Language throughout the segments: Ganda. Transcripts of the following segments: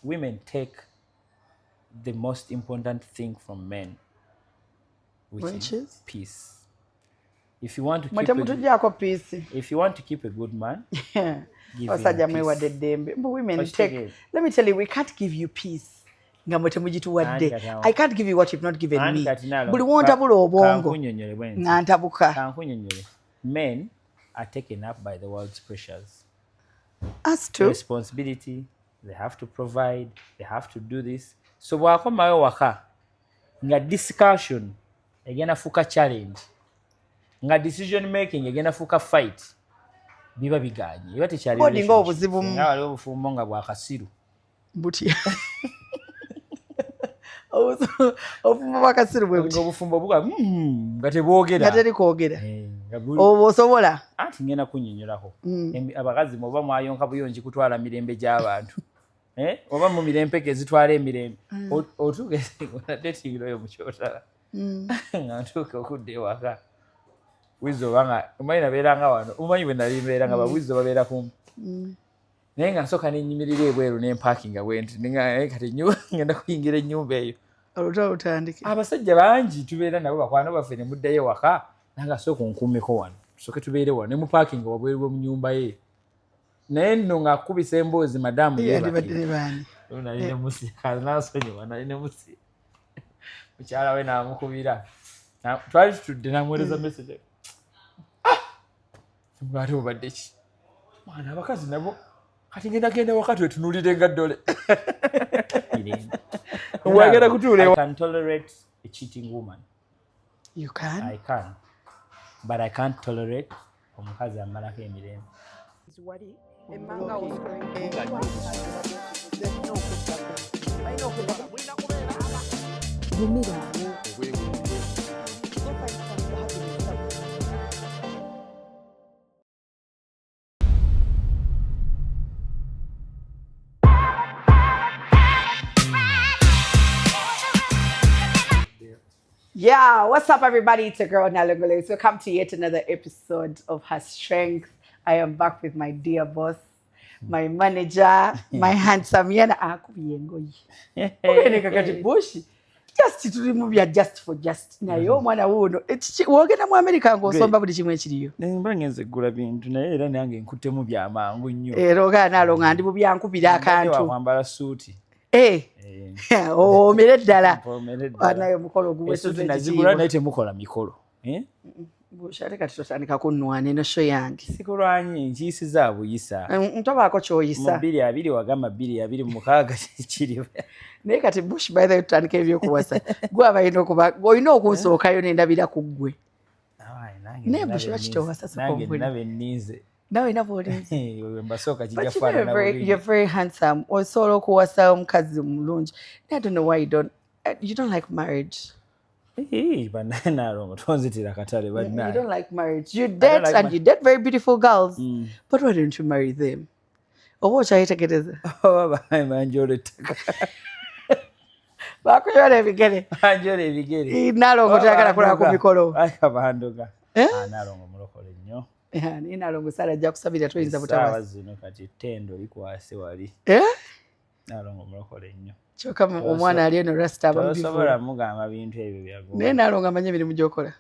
women take the most important thing from men, which is peace. If you want to keep a good man, give him peace. Women take, let me tell you, we can't give you peace. I can't give you what you've not given me. Men are taken up by the world's pressures. As to responsibility, they have to provide, they have to do this. So bwakomayo waka nga discussion egenda fuka challenge, nga decision making egenda fuka fight, biba biganye iba tekyali relationship nga wali obufumbo nga bwakasiru buti obufumbo bwakasiru bwe buti obufumbo buga nga tebwogera nga teri kwogera osobola anti ngenda kunyinyolako abakazi oba mwayonka buyonji kutwala mirembe gy'abantu oba mu mirembe gezitwala emirembe otugeze dating oyo mukyotala nga ntuuke okudda ewaka wizo obanga omanyi nabeeranga wano omanyi bwe nali mbeera nga bawizo babeera kumpi naye nga nsooka nenyimirira ebweru nempakinga bwenti kati ngenda kuyingira ennyumba eyo olutandike abasajja bangi tubeera nabo bakwano baffe ne muddayo waka nanga sooka onkuumeko wano tusooke tubeere wano ne mupakinga wabweru mu nnyumba ye naye nno ng'akubisa emboozi madamu nali ne musi nansonyiwa nali ne musi mukyala we n'amukubira twali tutudde n'amuweereza message ate obadde ki mwana abakazi nabo kati ngenda wakati wetunuulire nga ddole wagenda kutuula. I can tolerate a cheating woman. You can? I can. But I can't tolerate omukazi amalako emirembe. Yeah, what's up everybody? It's your girl Nalongole. So come to yet another episode of Her Strength. I am back with my dear boss, my manager, my handsome yana akubiyengoyi. Obeneka kati bushi. Just to remove your just for just. Na yo mwana wuno. Wogenda mu America ng'osomba buli kimwe ekiriyo. Nemba ngenze gula bintu naye era nange nkutemu byamangu nnyo. Era ogaanalonga ndi bubyankubira akantu. Wakwambala suuti. Omere ddala anayo mukolo guwetuze nazigula naye temukola mikolo bushate kati totandika kunnwana eno show yange sikulwanyi nkiyisiza buyisa ntobaako kyoyisa 2 wagamba 2 kiri naye kati bush by the way tutandika ebyokuwasa gwe abalina okuba olina okunsookayo nendabira ku ggwe naye bush bakitowasa nabe nnize nawe nabolinze mbasooka kijja faana you're very handsome osobola okuwasa omukazi mulungi. I don't know why you don't like marriage. Banana tonzitira katale banana. You don't like marriage. You date and you date very beautiful girls. But why don't you marry them? Or what shall get is manjole taka. Bakuyole ebigere. Manjole ebigere. Nalongo takala kula ku mikolo. Akabandoga. Nalongo mulokole nnyo. Nalongo sala ajja kusabira toyinza butawa. Sawa zino kati tendo likwase wali. Nalongo mulokole nnyo. Choka omwana ali eno rasta abamu bifo. Sobola mugamba bintu ebyo byago. Naye nalongo amanye emirimu gy'okola.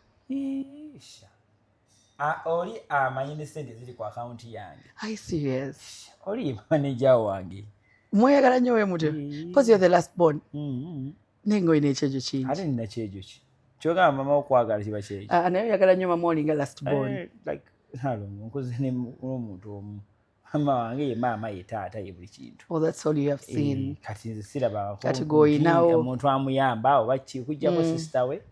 Oli amanyi ne sente ziri ku account yange. I serious. Oli manager wange. Mweyagala nnyo we muto. Because you're the last born. Nengo ine ekyejo kingi. Ate nina kyejo ki. Kyogamba mama okwagala kiba kyejo. Naye oyagala nnyo mama oli nga last born. Like nalongo nkoze ne omuntu omu. Mama wange ye mama ye taata ye buli kintu. Oh, that's all you have seen. Kati nze siraba kati goyinawo omuntu amuyamba oba kikujjako sister we.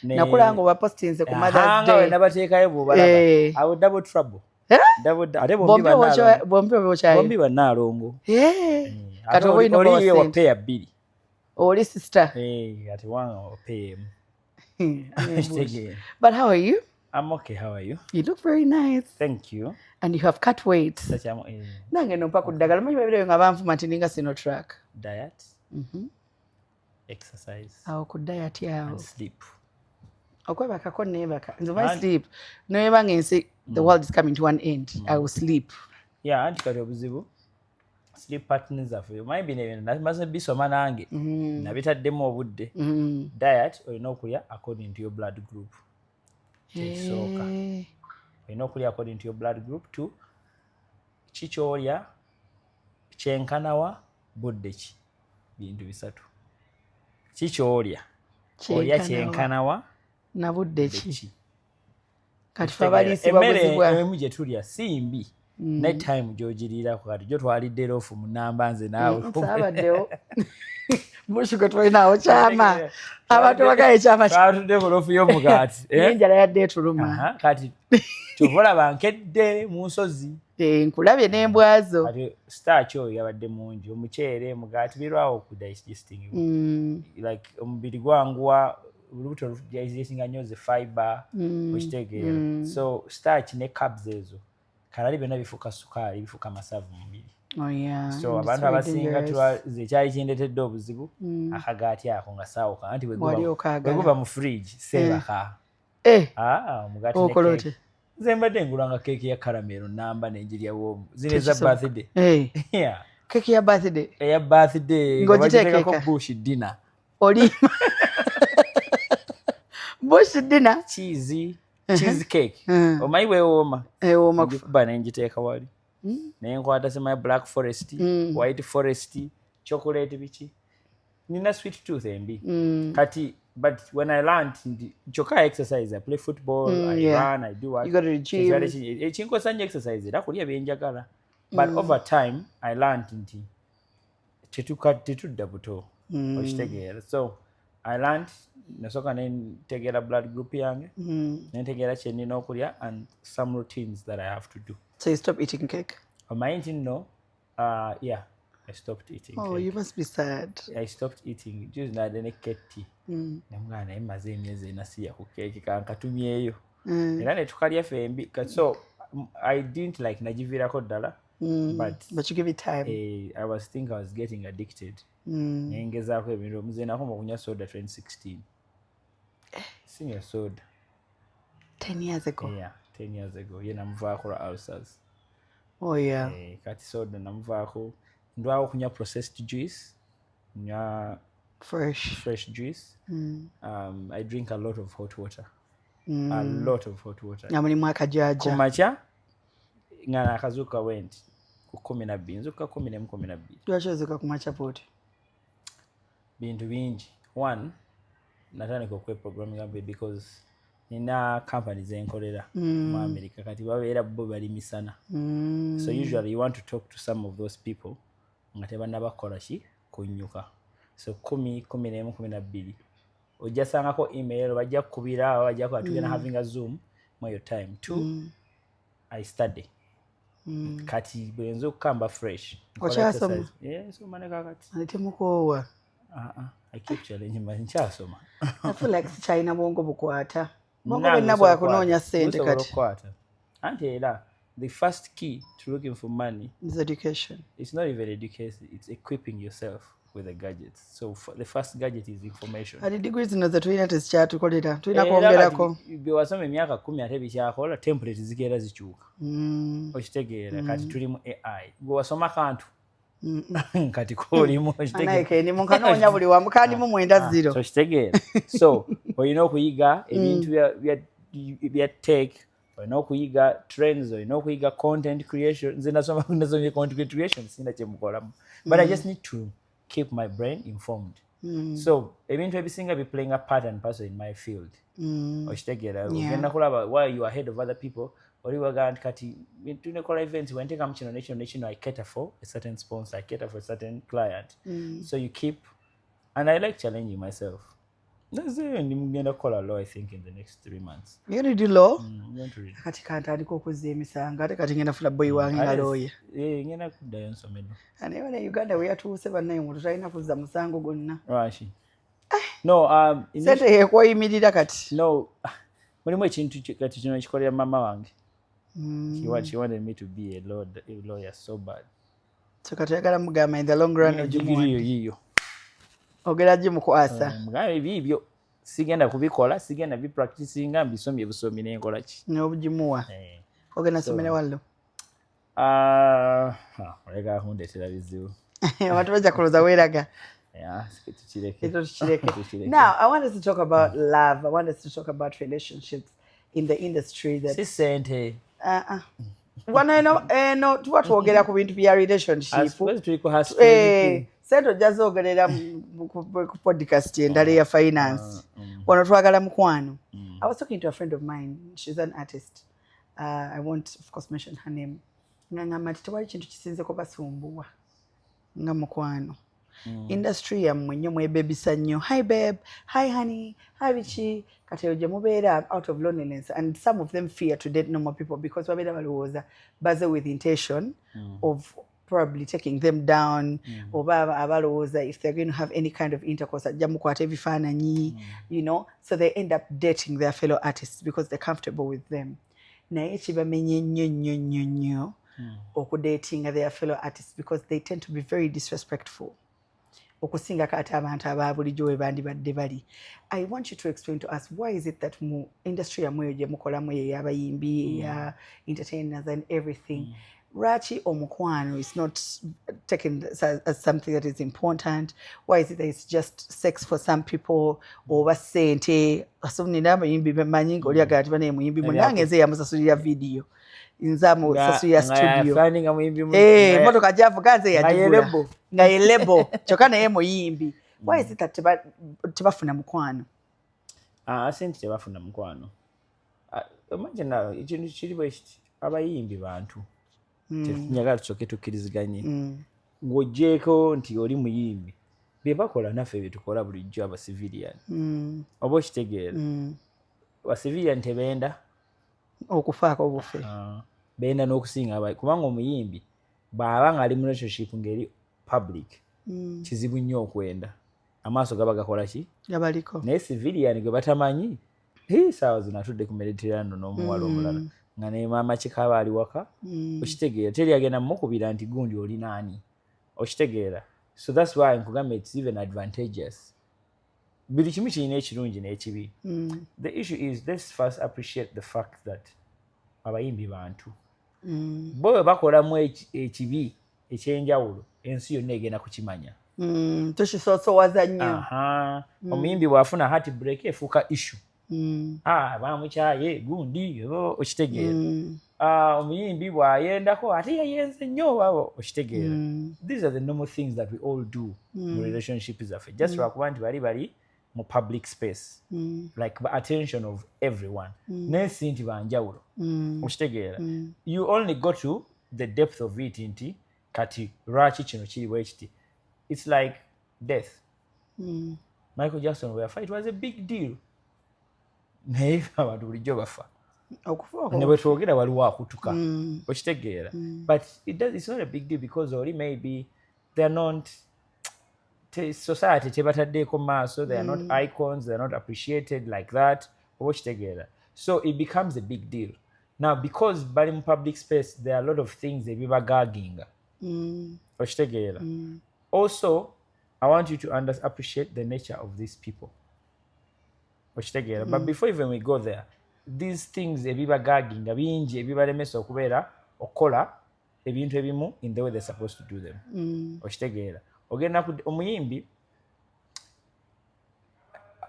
Nakulanga oba postinze ku Mother's Day. Hanga nabateekayo bw'obalaba. I will double trouble. Ate bombi bannaalongo. Kati oba olina oli ye wapeya 2. Oli sister. Kati wange wapeemu. But how are you? I'm okay. How are you? You look very nice. Thank you. And you have cut weight. Nange nompa ku ddagala manyi babire nga banfuma nti ninga sino track. Diet. Exercise. Awo ku diet yawo. And sleep. Okwebakako neebaka. Nze my sleep. Noyebanga ensi the world is coming to an end. I will sleep. Yeah, anti kati obuzibu. sleep patterns zaffe maybe namaze bisoma nange nabitaddemu obudde diet olina okulya according to your blood group kyekisooka olina okulya according to your blood group to kikyolya kyenkanawa budde ki bintu bisatu kikyolya olya kyenkanawa na budde ki kati fabalisibwa buzibwa emu gye tulya simbi ne time gyogiriirako kati gyo twalidde loofu mu namba nze naawe sabaddewo mushuko tulinawo kyama abantu bagaye ekyama twatudde ku loofu y'omugaati enjala yadde etuluma kati kyova nkedde mu nsozi nkulabye n'embwazo kati starch oyo yabadde mungi omuceere mugaati birwawo okudigesting like omubiri gwanguwa olubuto digestinga nnyo ze fiber okitegeera so starch ne carbs ezo kalali byonna bifuuka sukaali bifuuka masavu mu mubiri so abantu abasinga zekyali kindetedde obuzibu akagaati ako nga saawuka anti bweguba mu fridge sebaka omugaati okolote nze mbadde ngulanga keeki ya karamero namba nenjirya woomu zino eza birthday keeki ya birthday eya birthday ngogiteekako bush dinner oli bush dinner cheese cake omanyi bwewooma kuba nenjiteeka wali naye nkwata sema black forest white forest chocolate biki nina sweet tooth embi kati but when I learned choka exercise I play football I run I do what you got to gym chinkosa nnyo exercise era kulya byenjagala but over time I learned nti tetudda buto okitegeera so I learned nasooka nentegeera blood group yange nentegeera kyenina okulya and some routines that I have to do. So you stop eating cake? My no, yeah, I stopped eating cake. You must be sad. I stopped eating juice na dene keti namwana emaze emyezi nasiya ku cake kankatumyeyo era ne tukalya fembi so I didn't like najivirako ddala but you give it time. I was think I was getting addicted nengezaako ebintu muzenako okunywa soda 2016 senior soda 10 years ago. Yeah, 10 years ago namuvaako lwa ulcers. Oh yeah. Kati soda namuvaako ndwawo okunywa processed juice nywa fresh juice. I drink a lot of hot water. A lot of hot water. Namulimu akajaja kumacha ngana akazuka went ku 12 nzuka 11 lwachozuka kumacha poti bintu bingi one natandika okwe programming ambe because nina companies enkolera mu America kati babeera bo balimisana so usually you want to talk to some of those people nga tebannabakola ki kunnyuka so 10, 11, 12 ojja sangako email bajja kukubira bajja kwatugenda having a zoom my your time two I study kati bwenzo kamba fresh okyasoma so maneka kati alitemukowa I keep challenging my nchasoma I feel like China bongo bukwata bongo benna bwa kunoonya sente kati anti era the first key to looking for money is education. It's not even education, it's equipping yourself with the gadgets. So the first gadget is information. Ati degrees zino ze tulina tezikyatukolera tulina kwongerako bewasoma emyaka 10 ate bikyakola template zigenda zikyuka okitegeera kati tuli mu AI bewasoma kantu kati kolimu okitegeera ni munkanoonya buli wamu kandi mu 9 okitegeera so olina okuyiga ebintu bya tech olina okuyiga trends olina okuyiga content creation nze nasoma content creation sina kyemukolamu but I just need to keep my brain informed. So ebintu ebisinga be playing a part and parcel in my field okitegeera ogenda kulaba why you are ahead of other people oli wagandi kati tunekola events when take kino I cater for a certain sponsor, I cater for a certain client. So you keep, and I like challenging myself. That's it. I'm going to call a law, I think, in the next 3 months. You're going to do law? I'm going to read. Kati kantandika okuzeemisanga ate kati ngenda funa boy wange nga lawyer. Ngenda kuddayo nsomero. Naye ne Uganda we yatuuse bannaye tutalina kuzza musango gonna. Lwaki? No, sente yeekweyimirira kati. No, mulimu ekintu kati kino ekikolera mama wange. She wanted me to be a lawyer so bad. So kati yagala mugamba in the long run ogimuwa. Ogera gimukwasa. Mugabe bibyo sigenda kubikola, sigenda bi practicing nga mbisomye busomi n'enkola ki. N'obugimuwa. Ogenda somera wallo. oleka hundetera bizibu abantu bajja kuloza weeraga. tukireke. Now, I want us to talk about love. I want us to talk about relationships in the industry. Si sente. Wano tuba twogera ku bintu bya relationship. Sente ojja zoogerera ku podcast endala eya finance. Wano twagala mukwano. I was talking to a friend of mine. She's an artist. I won't, of course, mention her name. Ngamba nti tewali kintu kisinzeko basumbuwa nga mukwano. Industry yammwe nnyo mwebebisa nnyo. Hi babe, hi honey, hi bichi. Kati ojja mubeera out of loneliness, and some of them fear to date normal people because babeera balowooza baze with intention of probably taking them down, oba abalowooza if they're going to have any kind of intercourse ajja mukwata ebifaananyi, you know, so they end up dating their fellow artists because they're comfortable with them. Naye kibamenye nnyo okudatinga their fellow artists because they tend to be very disrespectful. Okusinga kati abantu aba bulijjo we bandibadde bali. I want you to explain to us why is it that mu industry yamwe gye mukolamu ey'abayimbi, eya entertainers and everything, lwaki omukwano is not taken as something that is important? Why is it that it's just sex for some people? Oba ssente asomnina abayimbi bamanyi ng'oli agala ti banaye muyimbi munange nze yamusasulira video nze amusasulira studio motoka gyavuga nze yagigula nga ye lebo kyokka naye muyimbi. Why is it that tebafuna mukwano? Sente tebafuna mukwano. Imagine ekintu kiri bwe kiti abayimbi bantu njagala tusooke tukkiriziganye ng'oggyeko nti oli muyimbi bye bakola naffe bye tukola bulijjo abasivilian oba okitegeera. Abasivilian tebenda okufaako obufe, benda n'okusinga kubanga omuyimbi bw'aba ng'ali mu relationship ng'eri public kizibu nnyo okwenda, amaaso gaba gakola ki gabaliko. naye civilian gwe batamanyi saawa zino atudde ku Mediterranean n'omuwala omulala nga ne maama kikaba ali waka, okitegeera teri agenda mukubira nti gundi oli naani, okitegeera. So that's why nkugamba it's even advantageous. Buli kimu kirina ekirungi n'ekibi. The issue is let's first appreciate the fact that abayimbi bantu bo bwe bakolamu ekibi ekyenjawulo ensi yonna egenda kukimanya. Tukisoosowaza nnyo. Omuyimbi bw'afuna heart break efuuka issue. Bamukyaye gundi okitegeera. Omuyimbi bw'ayendako ate yayenze nnyo babo okitegeera. These are the normal things that we all do mu relationship zaffe just lwakuba nti bali mu public space like the attention of everyone n'ensi nti banjawulo okitegeera. You only go to the depth of it nti kati lwaki kino kiri bwe kiti. It's like death. Michael Jackson bwe yafa it was a big deal. Naye abantu bulijjo bafa ne bwe twogera waliwo akutuka okitegeera. But it's not a big deal because oli maybe they're not society tebataddeeko maaso, they are not icons, they are not appreciated like that oba okitegeera. So it becomes a big deal. Now because bali mu public space there are a lot of things ebibagaaginga okitegeera. Also I want you to appreciate the nature of these people okitegeera. But before even we go there, these things ebibagaaginga bingi ebibalemesa okubeera okukola ebintu ebimu in the way they're supposed to do them okitegeera. Ogenda omuyimbi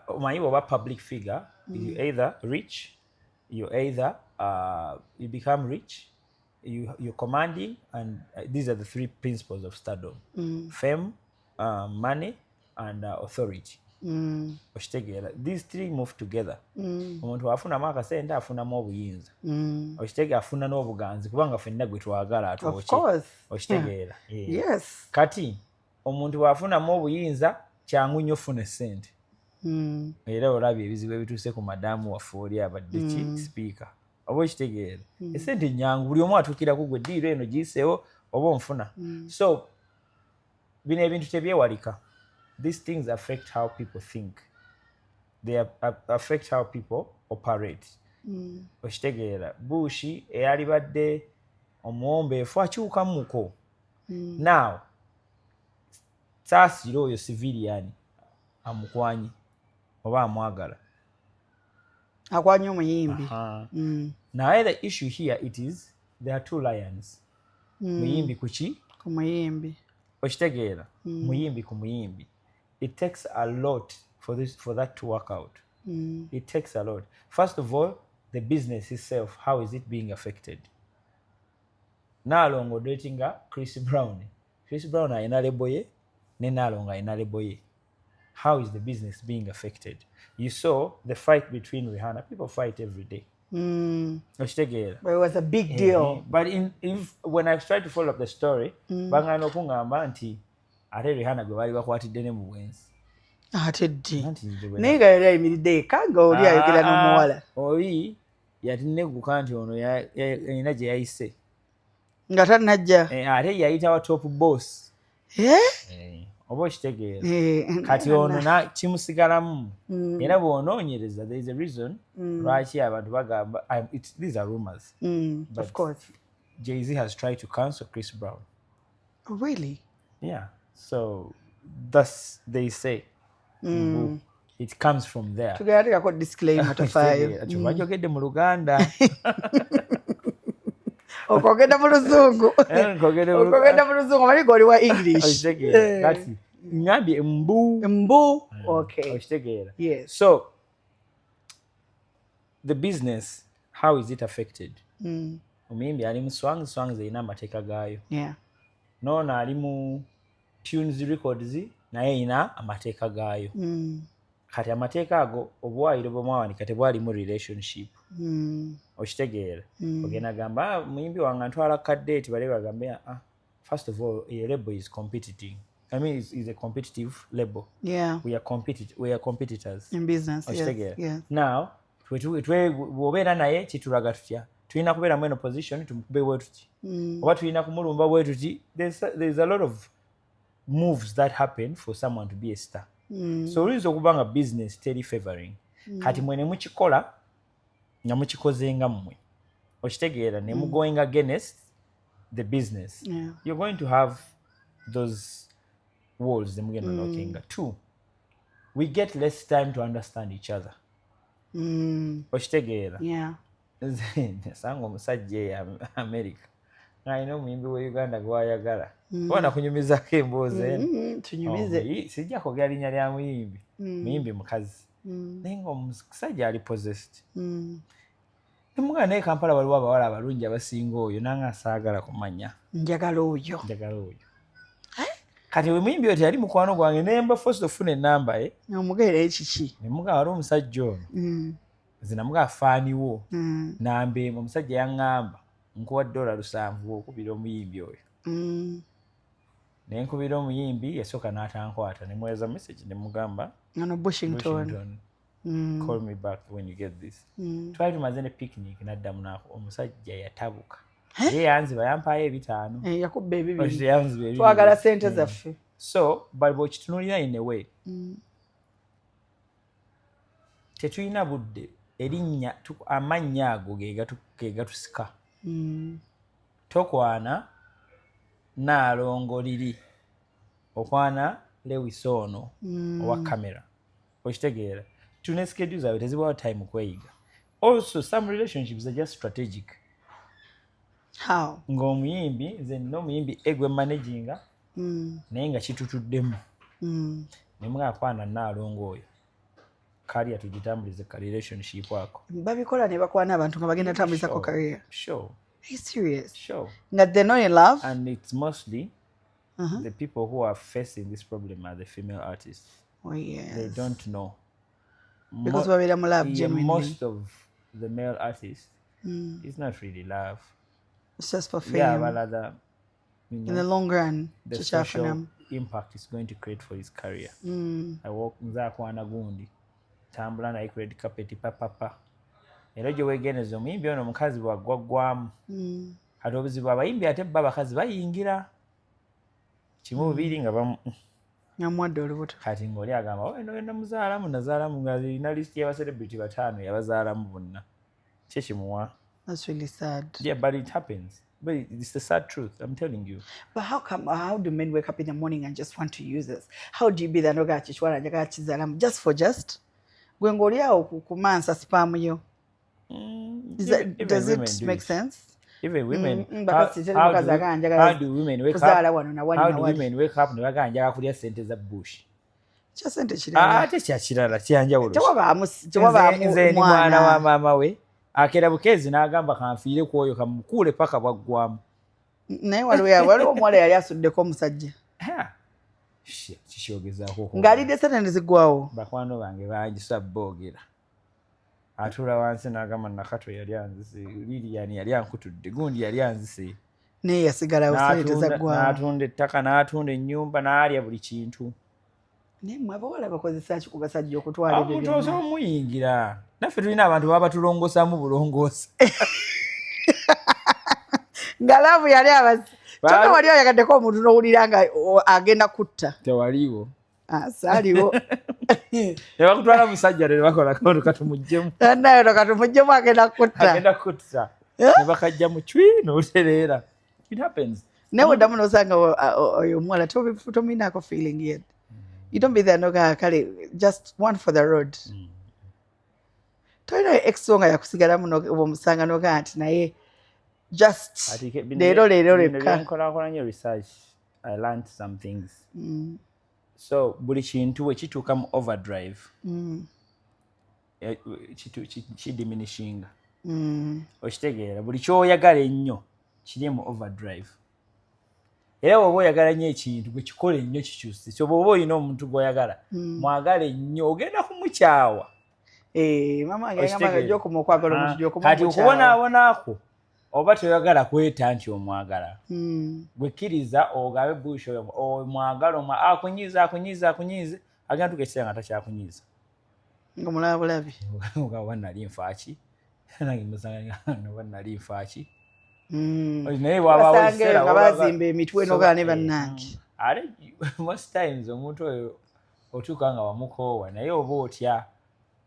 omanyi oba public figure, you either rich, you either you become rich, you're commanding, and these are the three principles of stardom: fame, money, and authority. Okitegeera. These three move together. Omuntu afunamu akasente afunamu obuyinza okitegeera, afuna n'obuganzi kubanga ffenna gwe twagala atwoki okitegeera. Yes. Kati omuntu bw'afunamu obuyinza kyangu nnyo ofuna essente. Era olabye ebizibu ebituuse ku madamu waffe oli abadde ki sipiika oba okitegeera. Essente nyangu buli omu atuukiraku gwe ddiiro eno giyiseewo oba onfuna. So bino ebintu tebyewalika. These things affect how people think. They affect how people operate. Okitegeera. Bush eyali badde omuwombeefu akyukamuko. Now saasira oyo civilian amukwanyi oba amwagala akwanya omuyimbi. Now the issue here it is there are two lions. muyimbi kuki ku muyimbi okitegeera muyimbi ku muyimbi it takes a lot for that to work out. It takes a lot. First of all, the business itself, how is it being affected? Nalongo datinga Chris Brown ayina lebo ye ne Nalongo ayina lebo ye. How is the business being affected? You saw the fight between Rihanna. People fight every day. But it was a big deal. But when I tried to follow up the story, bangano kungamba nti ate Rihanna gwe bali bakwatidde ne mu bwenzi. Ate ddi naye nga yali ayimiridde eka nga oli ayogera n'omuwala oli yatinegguka nti ono yalina gye yayise nga tannajja ate yayitawa top boss oba okitegeera kati ono kimusigalamu era bw'onoonyereza there is a reason lwaki abantu bagamba these are rumors of course Jay-Z has tried to cancel Chris Brown. Oh, really? Yeah, so thus they say it comes from there. Tugayatekako disclaimer tafaayo bajogedde mu Luganda okogenda mu Luzungu okogenda mu Luzungu mali goli wa English kati ngambye mbu okay okitegeera yes so the business how is it affected omuyimbi ali mu songs erina amateeka gaayo noono ali mu Tunes Records naye erina amateeka gaayo kati amateeka ago obuwaayiro bw'omwawanika tebwalimu relationship okitegeera ogenda gamba muyimbi wange ntwala kaddeeti bale bagambe first of all a label is competing. I mean is a competitive label. We are competitors in business. Yes. Now bw'obeera naye kitulaga tutya tulina kubeera mu eno position tumukube bwe tuti oba tulina kumulumba bwe tuti there's a lot of moves that happen for someone to be a star. So oyinza okuba nga business teri favoring kati mwene mukikola nga mukikozenga mmwe okitegeera ne going against the business you're going to have those walls ze mugenda knockinga. Two, we get less time to understand each other okitegeera sanga omusajja eyo America ng'alina omuyimbi wa Uganda gwayagala bona kunyumizaako emboozi eno tunyumize sijja kwogera linnya lya muyimbi muyimbi mukazi naye ng'omusajja ali possessed nemugala naye Kampala waliwo abawala abalungi abasinga oyo nanga saagala kumanya njagala oyo kati we muyimbi oyo teyali mukwano gwange nemba first ofuna enamba omugere ekiki nemugala waliwo omusajja ono zinamuga afaaniwo nambeemu omusajja yaŋŋamba nkuwa $7 okubira omuyimbi oyo nenkubira omuyimbi yasooka n'atankwata nemweza message nemugamba ono Bushingtone call me back when you get this twali tumaze ne picnic naddamu naako omusajja yatabuka ye yanziba yampaayo $5 yakubba ebibiri twagala sente zaffe so but bw'okitunuulira in a way tetulina budde erinnya amannya ago ge gatusika tokwana Nalongo liri okwana Lewis ono owa kamera okitegeera tune schedules awe tezibawo time kweyiga. Also some relationships are just strategic. How? Ng'omuyimbi nze nno omuyimbi egwe managinga naye nga kitutuddemu nemwakwana Nalongo oyo kaliya tugitambulize ka relationship ako babikola ne bakwana abantu nga bagenda tambulizako career. Sure. Are you serious? Sure. That they're not in love? And it's mostly the people who are facing this problem are the female artists. Oh yes. They don't know. Because we're in love genuinely. Most of the male artists, it's not really love. It's just for fame. Yeah, but other, you know, in the long run, the social impact is going to create for his career. I walk nzakwana gundi. Tambula na red carpet papa. Era gye weegeneza omuyimbi ono omukazi bw'aggwaggwamu kati obuzibu abayimbi ate bba abakazi bayingira kimu bubiri nga nyamwadde olubuto kati ng'oli agamba eno namuzaalamu nazaalamu ng'alina lisiti y'abacelebrity 5 yabazaalamu bonna kye kimuwa. That's really sad. Yeah, but it happens. But it's the sad truth, I'm telling you. But how do men wake up in the morning and just want to use this? How do you be that noga chishwara njagala kizaalamu just gwe ng'oli awo kumansa spam yo? Does it make sense? even women how do women wake up ne baganja kulya sente za bush kya sente kirala ate kya kirala kyanjawulo tewabaamu mwana wa maama we akera bukezi n'agamba kanfiire ku oyo kamukuule paka bwaggwamu naye waliwo omuwala yali asuddeko omusajja kikyogezaako ng'alidde sente ne ziggwawo bakwano bange banjisa boogera atuula wansi n'agamba nakato yali anzise liliyani yali ankutudde gundi yali anzise naye yasigalawo sente zaggwawo n'atunda ettaka n'atunda ennyumba n'alya buli kintu naye mwe abawala bakozesa ki ku basajja okutwala ebyo byonna osobola omuyingira naffe tulina abantu baba batulongosaamu bulongoosa nga laavu yali abasi kyokka wali oyagaddeko omuntu n'owulira nga agenda kutta tewaliwo saaliwo ne bakutwala musajja ne bakola kantu katumuggyemu naye no katumugyemu agenda kutta ne bakajja mu cwi n'olutereera it happens naye oddamu n'osanga oyo omuwala tominaako feeling yet you don't be there noga kale just one for the road tolina ex nga yakusigalamu omusanga noga nti naye just leero lekka nkolakola nnyo research I learned some things so buli kintu bwe kituuka mu overdrive kidiminishinga okitegeera buli kyoyagala ennyo kiri mu overdrive era bw'oba oyagala nnyo ekintu bwe kikola ennyo kikyuse so bw'oba olina omuntu gw'oyagala mwagala ennyo ogenda kumukyawa kati okubonaabonaako oba toyagala kweta nti omwagala bwekkiriza ogabe bush omwagala akunyiize agenda tugekiseera nga takyakunyiiza nga mulaba bulabi oba nali nfaaki nange noba nali nfaaki naye nga bazimba emitwe nogaa ne bannange ate most times omuntu oyo otuuka nga wamukoowa naye oba otya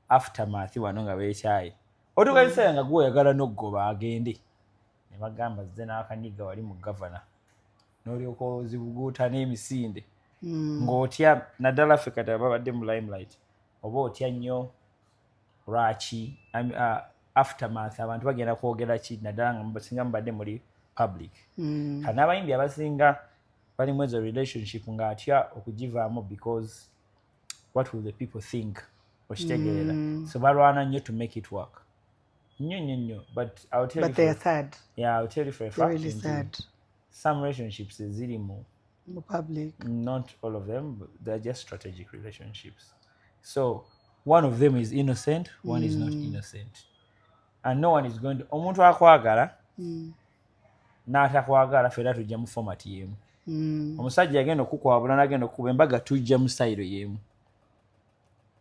aftermath wano nga beekyaye otuuka ekiseera nga gweoyagala n'oggoba agende ne bagamba zze n'akanyiga wali mu gavana n'olyoka ozibuguuta n'emisinde ng'otya naddala ffe kati ababadde mu limelight oba otya nnyo lwaki aftermath abantu bagenda kwogera ki naddala nga basinga mubadde muri public kati n'abayimbi abasinga bali mu ezo relationship ng'atya okugivaamu because what will the people think okitegeera so balwana nnyo to make it work nnyo but I'll tell but they are sad I'll tell you for a fact really sad some relationships ziri mu public not all of them but they're just strategic relationships so one of them is innocent one is not innocent and no one is going to omuntu akwagala n'atakwagala fera tujja mu format yemu omusajja agenda okukwabula n'agenda okukuba embaga tujja mu sayiro yemu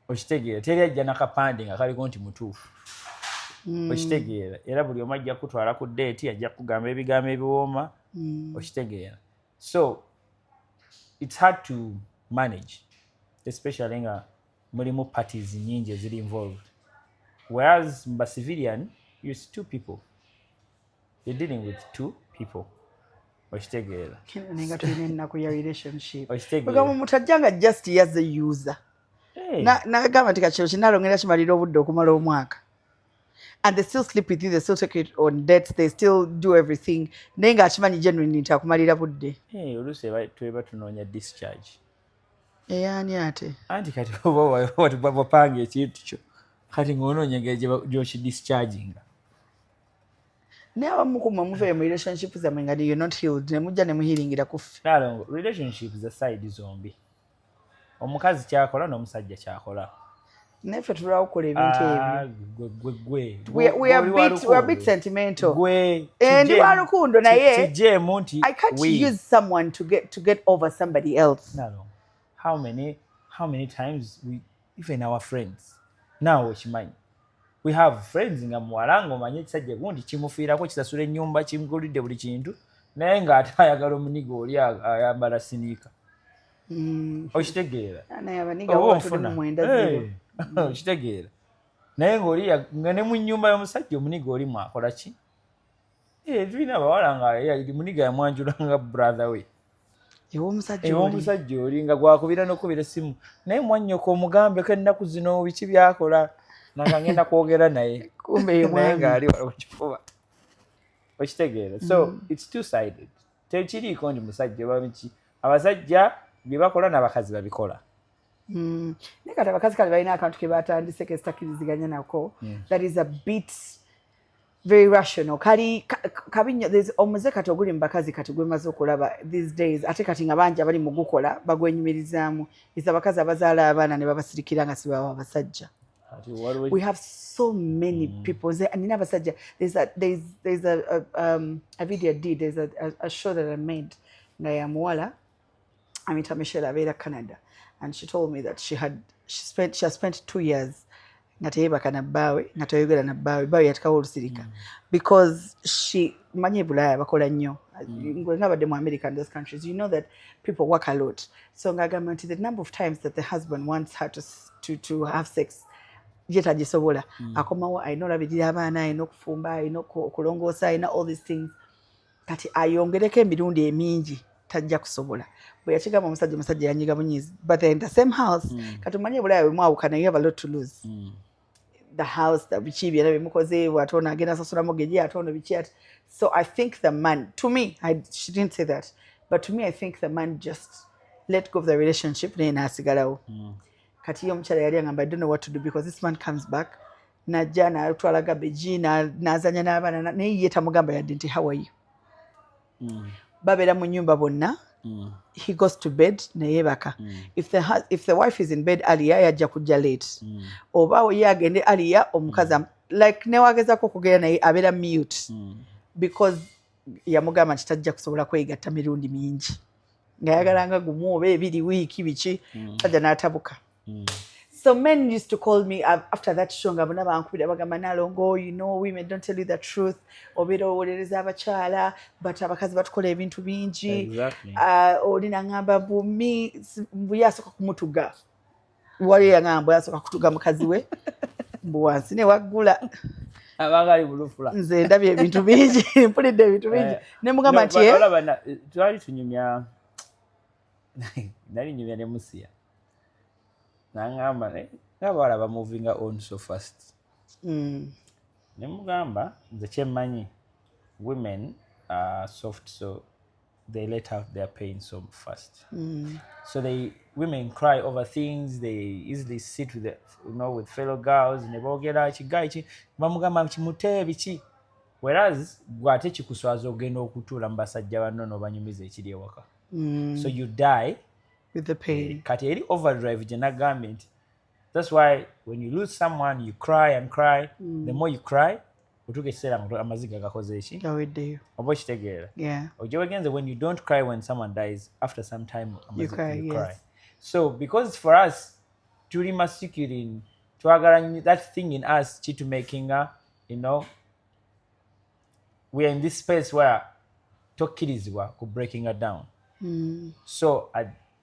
okitegeera teri ajja nakapande nga kaliko nti mutuufu okitegeera era buli omu ajja kutwala ku deeti ajja kugamba ebigambo ebiwooma okitegeera so it's hard to manage especially nga mulimu parties nyingi eziri involved whereas mba civilian you see two people you're dealing with two people okitegeera nenga tulina ennaku ya relationship ogamba omuntu ajja nga just yazze user nagamba nti kakiro kinalongera kimalira obudde okumala omwaka and they still sleep with you they still take it on dates they still do everything naye nga akimanyi genuinely nti akumalira budde oluusi tweba tunoonya discharge eyani ate anti kati oba bapanga ekintu kyo kati ng'onoonya engeri gyokidischarginga naye abamukumwe muveeyo mu relationship zammwe nga you're not healed ne mujja ne muhiringira kuffe relationship za side zombi omukazi kyakola n'omusajja kyakola naye ffe tulwawo okukola ebintu ebyo we are a bit sentimental ndi wa lukundo naye I can't use someone to get over somebody else how many times even our friends now okimanyi we have friends nga muwala ng'omanye ekisajja gundi kimufiirako kisasula ennyumba kimugulidde buli kintu naye ng'ate ayagala omuniga oli ayambala siniika okitegeera okitegeera naye ng'oli nga ne mu nnyumba y'omusajja omuniga oli mwakola ki tulina abawala nga muniga yamwanjula nga brother we ew'omusajja oli nga gwakubira n'okubira essimu naye mwannyoko omugambeko ennaku zino biki byakola nanga ngenda kwogera naye naye ng'ali wala ku kifuba okitegeera. So it's two sided. Tekiriiko ndi musajja babiki abasajja bye bakola n'abakazi babikola. Naye kati abakazi kale balina akantu ke batandise kesitakiriziganya nako. That is a bit very rational. Kali kabinyo there's omuze kati oguli mbakazi kati gwemaze okulaba these days ate kati nga banja bali mu gukola bagwenyumirizaamu is abakazi abazaala abaana ne babasirikira nga sibawa abasajja. We have so many people. And abasajja there's a video I did. There's a show that I made. Nga ya muwala Amita Michelle abeera Canada, and she told me that she has spent 2 years nga teyebaka na bbaawe nga toyogera na bbaawe yatikawo olusirika because she manye Bulaaya bakola nnyo ngabadde mu America and those countries, you know that people work a lot. So ngagamba nti the number of times that the husband wants her to have sex yetagisobola akomawo ayina olabirira abaana ayina okufumba ayina okulongoosa ayina all these things kati ayongereko emirundi emingi tajja kusobola bwe yakigamba omusajja yanyiga bunyiizi but they're in the same house kati omanye Bulaaya bwe mwawukana you have a lot to lose. The house that biki byera bimukoze watona agenda sasula mogeje atona biki at. So I think the man, to me, she didn't say that, but to me I think the man just let go of the relationship naye nasigalawo. Kati yo omukyala yali agamba I don't know what to do because this man comes back najja natwala gabeji nazanya n'abaana naye ye tamugamba yadde nti how are you. Babeera mu nnyumba bonna. He goes to bed neyebaka. If the wife is in bed earlier yajja kujja late. Oba ye agende earlier omukazi like newagezako okugenda naye abeera mute because yamugamba nti tajja kusobola kwegatta mirundi mingi ngayagalanga gumu oba ebiri wiiki biki tajja n'atabuka. So men used to call me after that show nga bonna bankubira bagamba Nalongo, you know women don't tell you the truth obeera owolereza abakyala but abakazi batukola ebintu bingi. Olina ngamba mbuye asooka kumutuga waliyo yangamba yasooka kutuga mukazi we mbu wansi ne waggula abagali bulufula nze ndabye ebintu bingi mpulidde ebintu bingi ne mugamba nti twali tunyumya nali nyumya ne Musia nangamba ngabawala ba moving on so fast. Ne mugamba nze kyemmanyi women are soft so they let out their pain so fast. So women cry over things, they easily sit with with fellow girls ne boogera kigayi ki bamugamba kimute biki whereas gwate kikuswaza ogenda okutuula mu basajja banno n'obanyumiza ekiri ewaka. So you die with the pain. Kati eri overdrive gye nagambye nti that's why when you lose someone you cry and cry. The more you cry otuuka ekiseera nga amaziga gakoze eki gaweddeyo oba okitegeera. Ojja wegenze when you don't cry when someone dies after some time you cry. So because for us tuli masculine twagala that thing in us kitu making we are in this space where tokkirizibwa ku breaking her down. So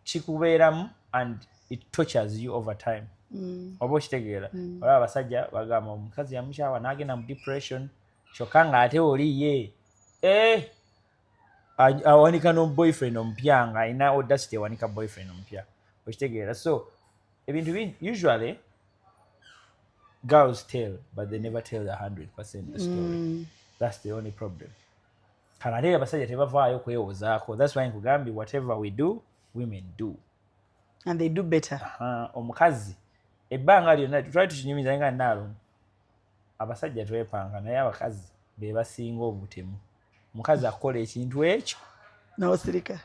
kikubeeramu and it tortures you over time. Oba okitegeera olaba abasajja bagamba omukazi yamukyawa n'agenda mu depression kyokka ng'ate oli ye awanika n'oboyfriend omupya nga alina audacity ewanika boyfriend omupya okitegeera. So ebintu usually girls tell but they never tell 100% the story. That's the only problem. Kanate abasajja tebavaayo kwewozaako. That's why nkugambye whatever we do women do and they do better. Omukazi ebbanga lyonna twali tukinyumiza nga Nalongo abasajja twepanga naye abakazi be basinga obutemu. Omukazi akola ekintu ekyo n'osirika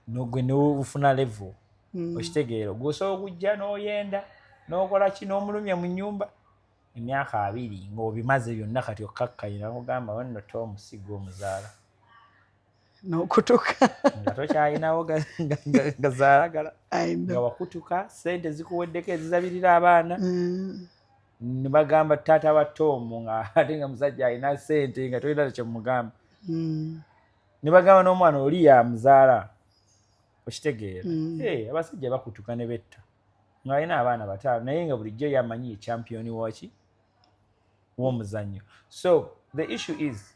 n'ogwe n'ofuna level okitegeera gw'osobola okujja n'oyenda n'okola ki n'omulumya mu nnyumba emyaka 2 ng'obimaze byonna kati okkakkanyira n'ogamba wenno tomusiga omuzaala n'okutuka nga tokyalinawo gazaalagala nga wakutuka sente zikuweddeko ezizabirira abaana ne bagamba taata wa Tom nga ate nga musajja alina sente nga tolina kyomugamba ne bagamba n'omwana oli yamuzaala okitegeera. Abasajja bakutuka ne betta ng'alina abaana 5 naye nga bulijjo yamanyi champion w'omuzannyo. So the issue is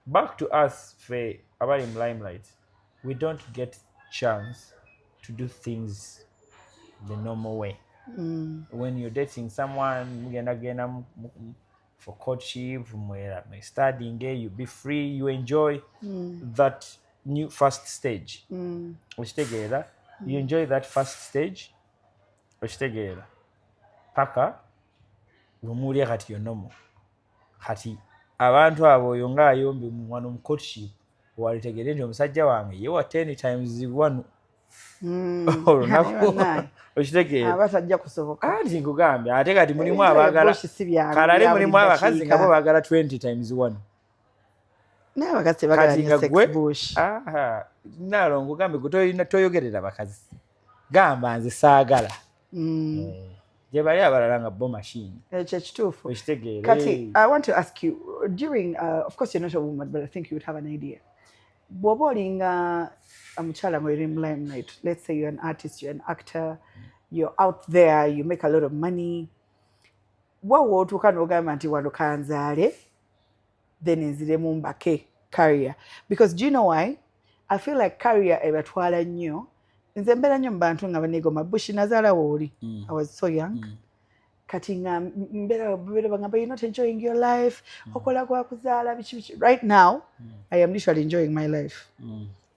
back to us fe abali mu limelight, we don't get chance to do things the normal way. When you're dating someone mugenda for courtship, mwera studying, you be free, you enjoy that new first stage. Okitegeera, you enjoy that first stage. Okitegeera, paka lumuulya kati yonomo. Kati abantu abo oyo ng'ayombe wano mu courtship walitegeere nti omusajja wange yewa 10 times 1 olunaku. Okitegeera, abatajja kusoboka. Anti nkugambye ate kati mulimu abaagala kalale, mulimu abakazi nga bo baagala 20 times 1. N'abakazi bagala nnyo sex bush. Naalo nkugambye gwe toyogerera bakazi, gamba nze saagala. Gye bali abalala nga bo machine. Ekyo kituufu. Okitegeera. Kati I want to ask you, during of course you're not a woman, but I think you would have an idea. Bw'oba olinga omukyala ng'oli mu limelight, let's say you're an artist, you're an actor, you're out there, you make a lot of money. What otuuka n'ogamba nti wano kanzaale, then nziremu mbake career. Because do you know why? I feel like career ebatwala nnyo. Nze mbeera nnyo mu bantu nga baneegoma Bushi nazaala wooli. I was so young. Kati nga mbeera bagamba you're not enjoying your life. Okola kwa kuzaala bichi bichi. Right now, I am literally enjoying my life.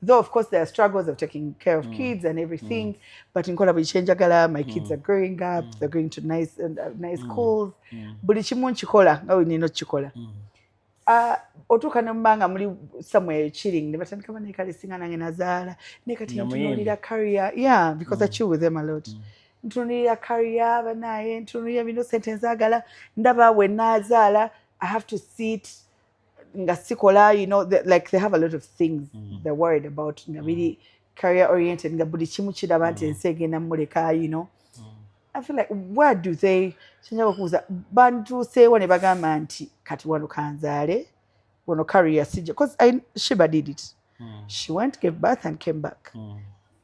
Though of course there are struggles of taking care of kids and everything, but nkola buli kyenjagala, my kids are growing up, they're going to nice schools. Buli kimu nkikola nga bwe nina okukikola. Otuuka n'omubanga muli somewhere chilling, ne batandika banekale singa nange nazaala, ne kati ntunuulira career, yeah, because I chill with them a lot. Ntunuulira career banaye, ntunuulira bino sente nzaagala, ndaba we nazaala, I have to sit nga sikola, you know, like they have a lot of things they're worried about, nga biri career oriented, nga buli kimu kiraba nti ensi egenda muleka, you know. I feel like where do they kuuza bantuuseewo ne bagamba nti kati wano kanzaale wano career sijja, because Shiba did it. She went, gave birth and came back.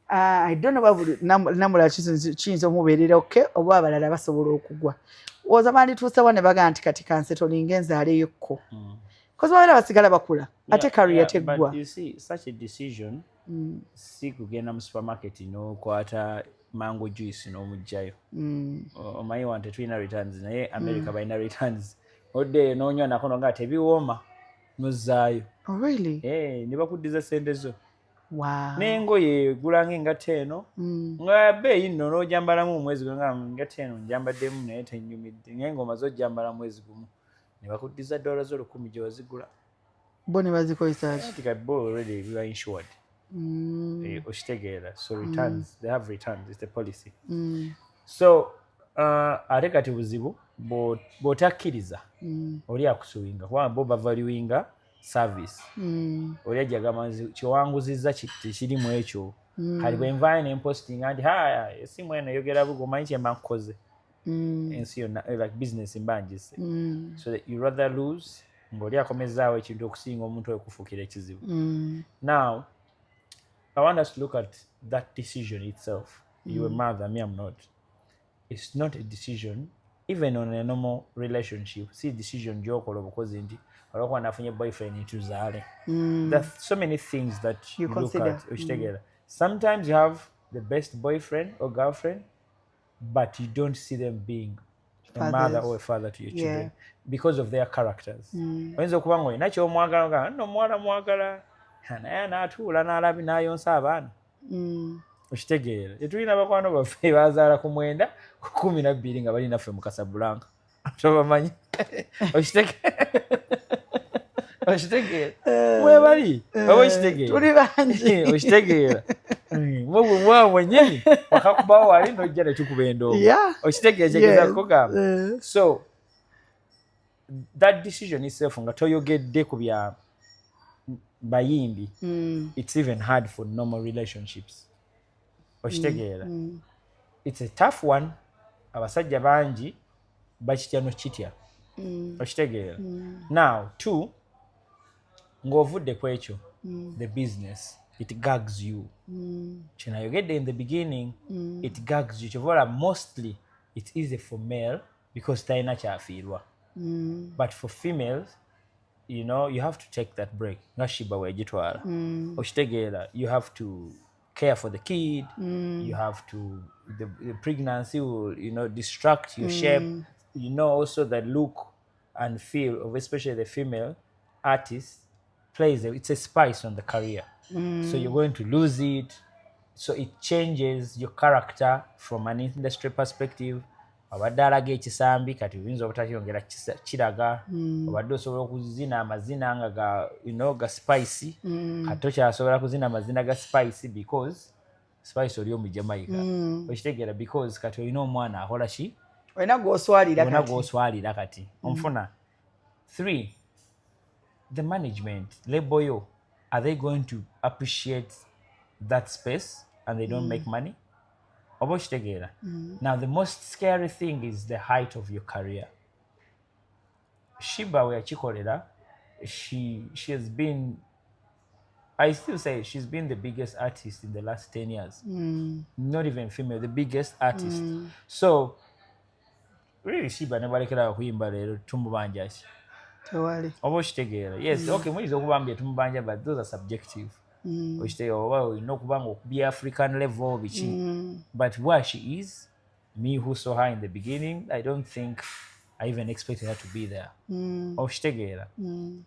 I don't know whether namula kiyinza omubeerera oke oba abalala basobola okugwa. Oza bandituuseewo ne bagamba nti kati kansetolinga enzaaleyokko. Because babeera basigala bakula ate career teggwa. But you see, such a decision si kugenda mu supermarket n'okwata mango juice n'omugjayo. Omanyi wante tulina returns naye America balina returns. Odde n'onywa nakono nga tebiwooma n'ozzaayo. Oh really? Ne bakuddiza sente zo. Wow. N'engoye gulanga engatta eno nga bbeeyi nno n'ojambalamu omwezi gumu nga engatta eno njambaddemu naye tennyumidde, naye ng'omaze ojjambala mwezi gumu ne bakuddiza $10,000 gye wazigula. Bo ne bazikozesa ki? Ati kati bo already we are insured. Okitegeera. So returns, they have returns, it's a policy. So ate kati buzibu bw'otakkiriza oli akusuwinga kubanga bo bavaluinga service. Oli ajja gamba kiwanguzizza kirimu ekyo. Kati bwe nvaayo ne mpostinga nti esimu eno eyogera bugo omanyi kye mba nkoze. Ensi yonna like business mbanjise. So that you rather lose ng'oli akomezaawo ekintu okusinga omuntu oyo kufuukira ekizibu. Now I want us to look at that decision itself. You're a mother, me I'm not. It's not a decision, even on a normal relationship. See, decision gy'okola obukozi nti olwokuba nafunye boyfriend ntuzaale. There's so many things that you look at. Okitegeera. Sometimes you have the best boyfriend or girlfriend, but you don't see them being a mother or a father to your children because of their characters. Oyinza okuba ng'olina ky'omwagala nga nno omuwala mwagala naye n'atuula n'alabi n'ayonsa abaana. Okitegeera. Tetulina bakwano baffe bazaala ku 9 ku 12 nga bali naffe mu Casablanca. Tobamanyi. Okitegeera. Mwe bali. Oba okitegeera. Tuli bangi. Okitegeera. Mwe mwennyini wakakubawo wali n'ojja ne tukuba endoogo. Okitegeera kyegeza kukugamba. So that decision itself nga toyogedde ku bya bayimbi, it's even hard for normal relationships. Okitegeera. It's a tough one. Abasajja bangi bakitya n'okitya. Okitegeera. Now, 2, ng'ovudde ku ekyo, the business, it gags you. Kinayogedde in the beginning, it gags you. Kyova mostly it's easy for male because talina kyafiirwa. But for females, you know, you have to take that break. Nga Shiba weegitwala. Okitegeera. You have to care for the kid. You have to, the pregnancy will, you know, distract your shape. You know also that look and feel of especially the female artists it's a spice on the career. So you're going to lose it. So it changes your character from an industry perspective. Abadde alaga ekisambi kati oyinza obutakyongera kiraga. Obadde osobola okuzina amazina nga ga spicy kati tokyasobola kuzina amazina ga spicy because spice oli omu Jamaica. Okitegeera because kati olina omwana akola ki? Olina gw'oswalira kati. Onfuna. 3. The management, label yo, are they going to appreciate that space and they don't make money? Now, the most scary thing is the height of your career. Shiba weyakikolera, she has been, I still say she's been the biggest artist in the last 10 years. Not even female, the biggest artist. So, really Shiba nebalekera kuyimba lero tumubanja ki? Tewali. Oba okitegeera. Yes, okay, muyinza okubamba tumubanja, but those are subjective. Okitegeera oba olina okuba nga okubi African level biki. But where she is, me who saw her in the beginning, I don't think I even expected her to be there. Okitegeera.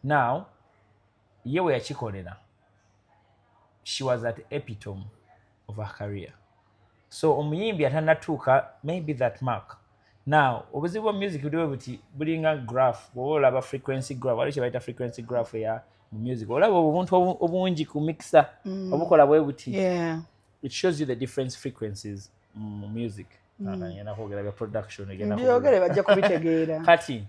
Now, ye we yakikolera. She was at the epitome of her career. So omuyimbi atanatuuka maybe that mark. Now, obuzibu bwa music bulinga graph, bw'oba olaba frequency graph, waliwo kye bayita frequency graph eya mu music. Olaba obuntu obungi ku mixer, obukola bwe buti. It shows you the different frequencies mu music. Ngenda kwogera bya production. Byogere bajja kubitegeera. Kati,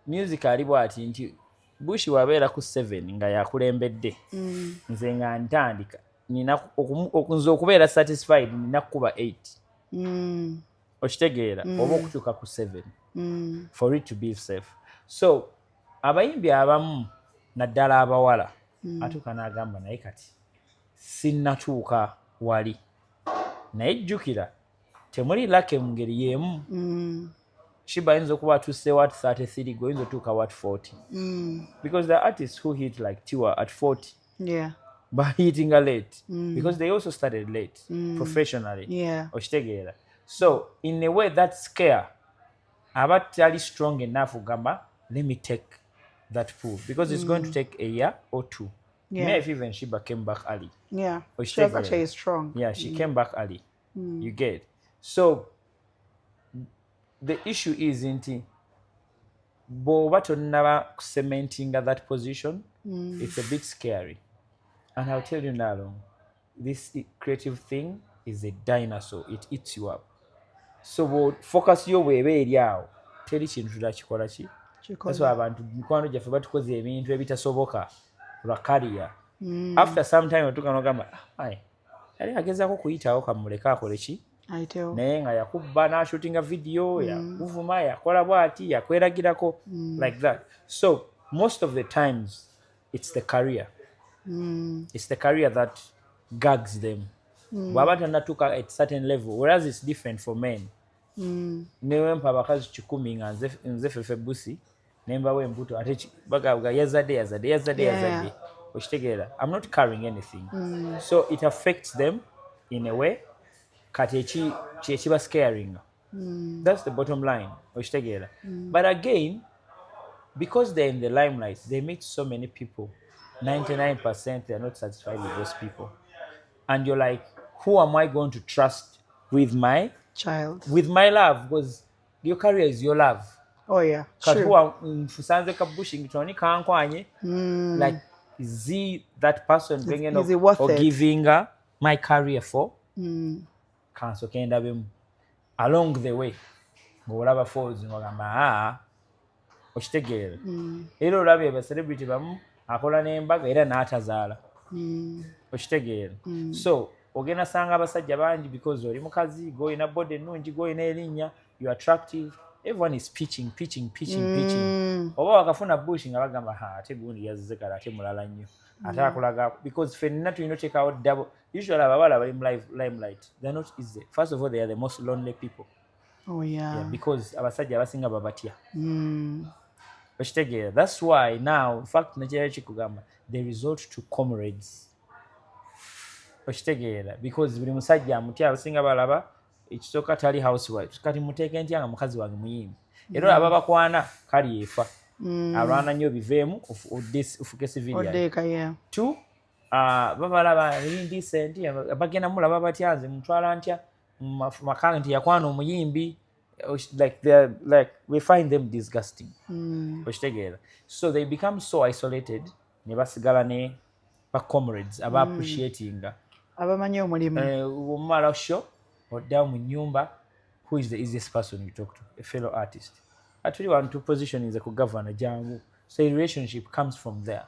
music ali bw'ati nti Bush wabeera ku 7 nga yakulembedde. Nze nga ntandika. Nze okubeera satisfied nina kuba 8. Okitegeera oba okutuuka ku 7 for it to be safe. So abayimbi abamu naddala abawala atuuka n'agamba naye kati sinnatuuka wali, naye jjukira temuli lake mu ngeri y'emu. Shiba ayinza okuba atuuse what 33 gwe oyinza otuuka what 40 because there are artists who hit like Tiwa at 40 by hitting a late because they also started late professionally. Okitegeera. So, in a way, that scare, about tali strong enough gamba, let me take that pull because it's going to take a year or 2. Maybe even Shiba came back early. She was actually strong. Yeah, she came back early. You get. So, the issue is bw'oba tonnaba cementing that position, it's a bit scary. And I'll tell you now, this creative thing is a dinosaur. It eats you up. So focus yo weebe eri awo teri kintu tulakikola ki. That's why abantu mikwano gyaffe batukoze ebintu ebitasoboka lwa career. After some time otuuka n'ogamba yali agezaako kuyitawo kamuleka akole ki naye nga yakubba n'ashootinga video yakuvuma yakola bw'ati yakweragirako like that. So most of the times it's the career. It's the career that gags them. Bw'aba tannatuuka at certain level, whereas it's different for men. Newe mpa abakazi 10 nga nze fefe busi nembawo embuto ate bagabuga yazadde. Okitegeera, I'm not carrying anything. So it affects them in a way kati ekiba scaring. That's the bottom line. Okitegeera. But again, because they're in the limelight, they meet so many people. 99% they're not satisfied with those people. And you're like, who am I going to trust with my child? With my love, because your career is your love. Oh yeah, true. Fusanze ka Bushingtone kankwanye. Like, is he that person bringing up or giving my career for? Kanso kenda bemu. Along the way, ngolaba falls ngogamba okitegeera. Era olabye ba celebrity bamu akola n'embaga era n'atazaala. Okitegeera. So ogenda sanga abasajja bangi because oli mukazi goyina body ennungi goyina erinnya, you attractive, everyone is pitching. Oba wakafuna Bush nga bagamba ate gundi yazze kala ate mulala nnyo ate akulaga because fenna tulina oteekawo double. Usually abawala bali mu limelight, they're not easy. First of all, they are the most lonely people. Oh yeah, because abasajja abasinga babatya. Okitegeera. That's why now in fact nakirala kikugamba they resort to comrades. Okitegeera, because buli musajja amutya abasinga balaba ekisooka tali housewife kati muteeke ntya nga mukazi wange muyimbi era ababakwana kali efa alwana nnyo biveemu ofuke civilian. Two, babalaba indecent bagenda mulaba batyaze mutwala ntya mumaka nti yakwana omuyimbi like we find them disgusting. Okitegeera. So they become so isolated ne basigala ne ba comrades aba appreciatinga abamanyi omulimu omumala show odda mu nyumba. Who is the easiest person you talk to? A fellow artist. Actually, want to position is a governor jangu. So a relationship comes from there.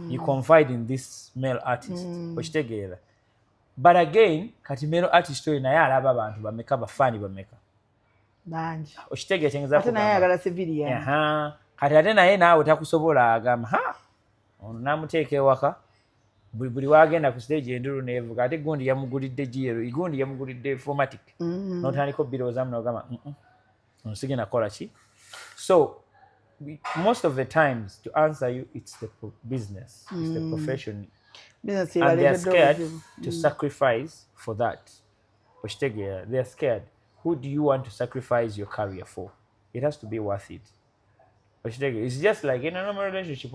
You confide in this male artist. Okitegeera. But again, kati male artist oyo naye alaba abantu bameka bafaani bameka. Banji. Okitegeera kyengeza kugamba. Ate naye ayagala civilian. Kati ate naye naawe takusobola agamba ono namuteeka ewaka buli wagenda ku stage enduru nevuga ate gundi yamugulidde GL gundi yamugulidde formatic n'otandika birowoozamu n'ogamba ono sigenda kola ki. So most of the times, to answer you, it's the business, it's the profession. Business, and they're scared to sacrifice for that. They're scared. Who do you want to sacrifice your career for? It has to be worth it. It's just like in a normal relationship,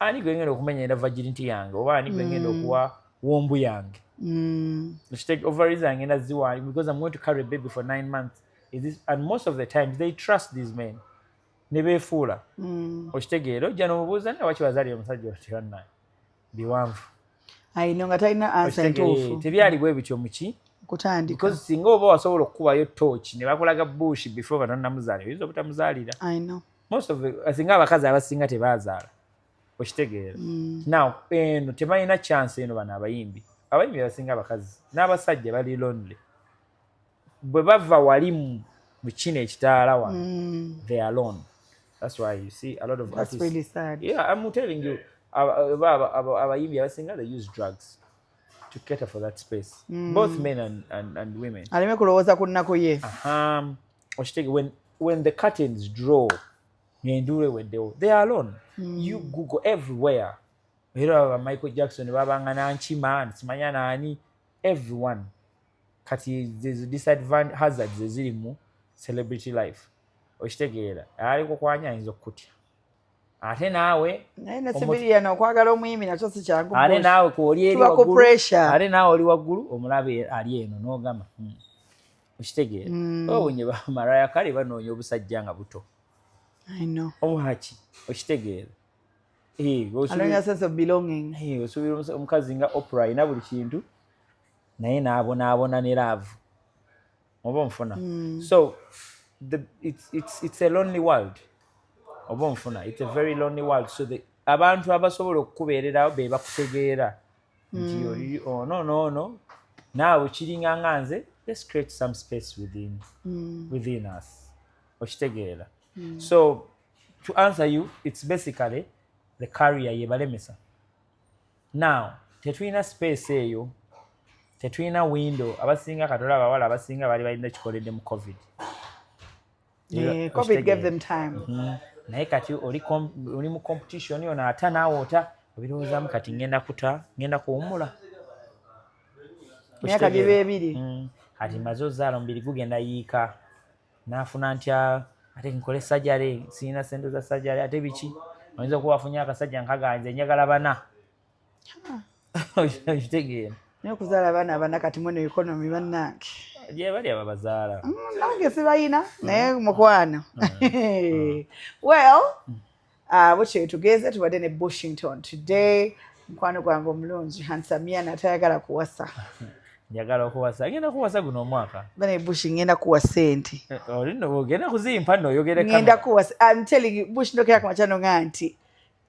ani gwengenda okumenyera virginity yange oba ani gwengenda okuwa wombu yange. Ovaries yange naziwa because I'm going to carry a baby for 9 months. And most of the times they trust these men. Nebefuula. Okitegeera ojja n'omubuuza naye waki wazaalira omusajja otyo naye biwanvu. Ayino nga talina answer entuufu. Tebyali bwe bityo muki kutandika. Because singa oba wasobola okukubayo torch ne bakulaga bush before batanamuzaalira oyinza obutamuzaalira. I know. Most of the singa abakazi abasinga tebazaala. Okitegeera. Now eno tebalina chance eno bano abayimbi. Abayimbi abasinga abakazi n'abasajja bali lonely. Bwe bava wali mu kino ekitaala wano they are alone. That's why you see a lot of artists. That's really sad. Yeah, I'm telling you, abayimbi abasinga they use drugs to cater for that space. Both men and women. Aleme kulowooza ku nnaku ye. When the curtains draw, they are alone. You Google everywhere. Michael Jackson, babanga nanchima, simanya nani, everyone. Kati there's disadvantage hazards eziri mu celebrity life. Okitegeera aliko kwanya ayinza okutya ate naawe naye civilian okwagala omuyimbi nakyo si kyangu ate naawe kwoli eri waggulu ate naawe oli waggulu omulabe ali eno n'ogamba okitegeera obunye ba Mariah Carey banoonya obusajja nga buto obwaki okitegeera anoonya sense of belonging osuubira omukazi nga Oprah ayina buli kintu naye n'abonaabona ne laavu oba onfuna so it's a lonely world. It's a very lonely world. So abantu abasobola okukubeererawo be bakutegeera nti no naawe kiringa nganze, let's create some space within us. Okitegeera. So to answer you, it's basically the career yebalemesa. Now tetulina space eyo, tetulina window. Abasinga katola abawala abasinga bali balina kikoledde mu COVID. Yeah, COVID gave them time. Naye kati oli mu competition yo naata naawota obirowoozaamu kati ngenda kuwummula. Myaka gibe ebiri. Kati maze ozaala omubiri gugenda yiika. Naafuna ntya ate nkole sajjale sirina ssente za sajjale ate biki oyinza okuba wafunye akasajja nkaganze njagala bana. Okitegeera. Naye okuzaala bana kati mweno economy bannange. Gye bali ababazaala. Nange sibalina naye mukwano. Well, what you tugeze tubadde ne Bushingtone today. Mukwano gwange omulungi Handsome natayagala kuwasa. Njagala okuwasa. Ngenda kuwasa guno omwaka. Bane Bush ngenda kuwa sente. Olino ogenda kuzimpa no yogere kama. Ngenda kuwasa. I'm telling you Bush ndokera ku machano nganti.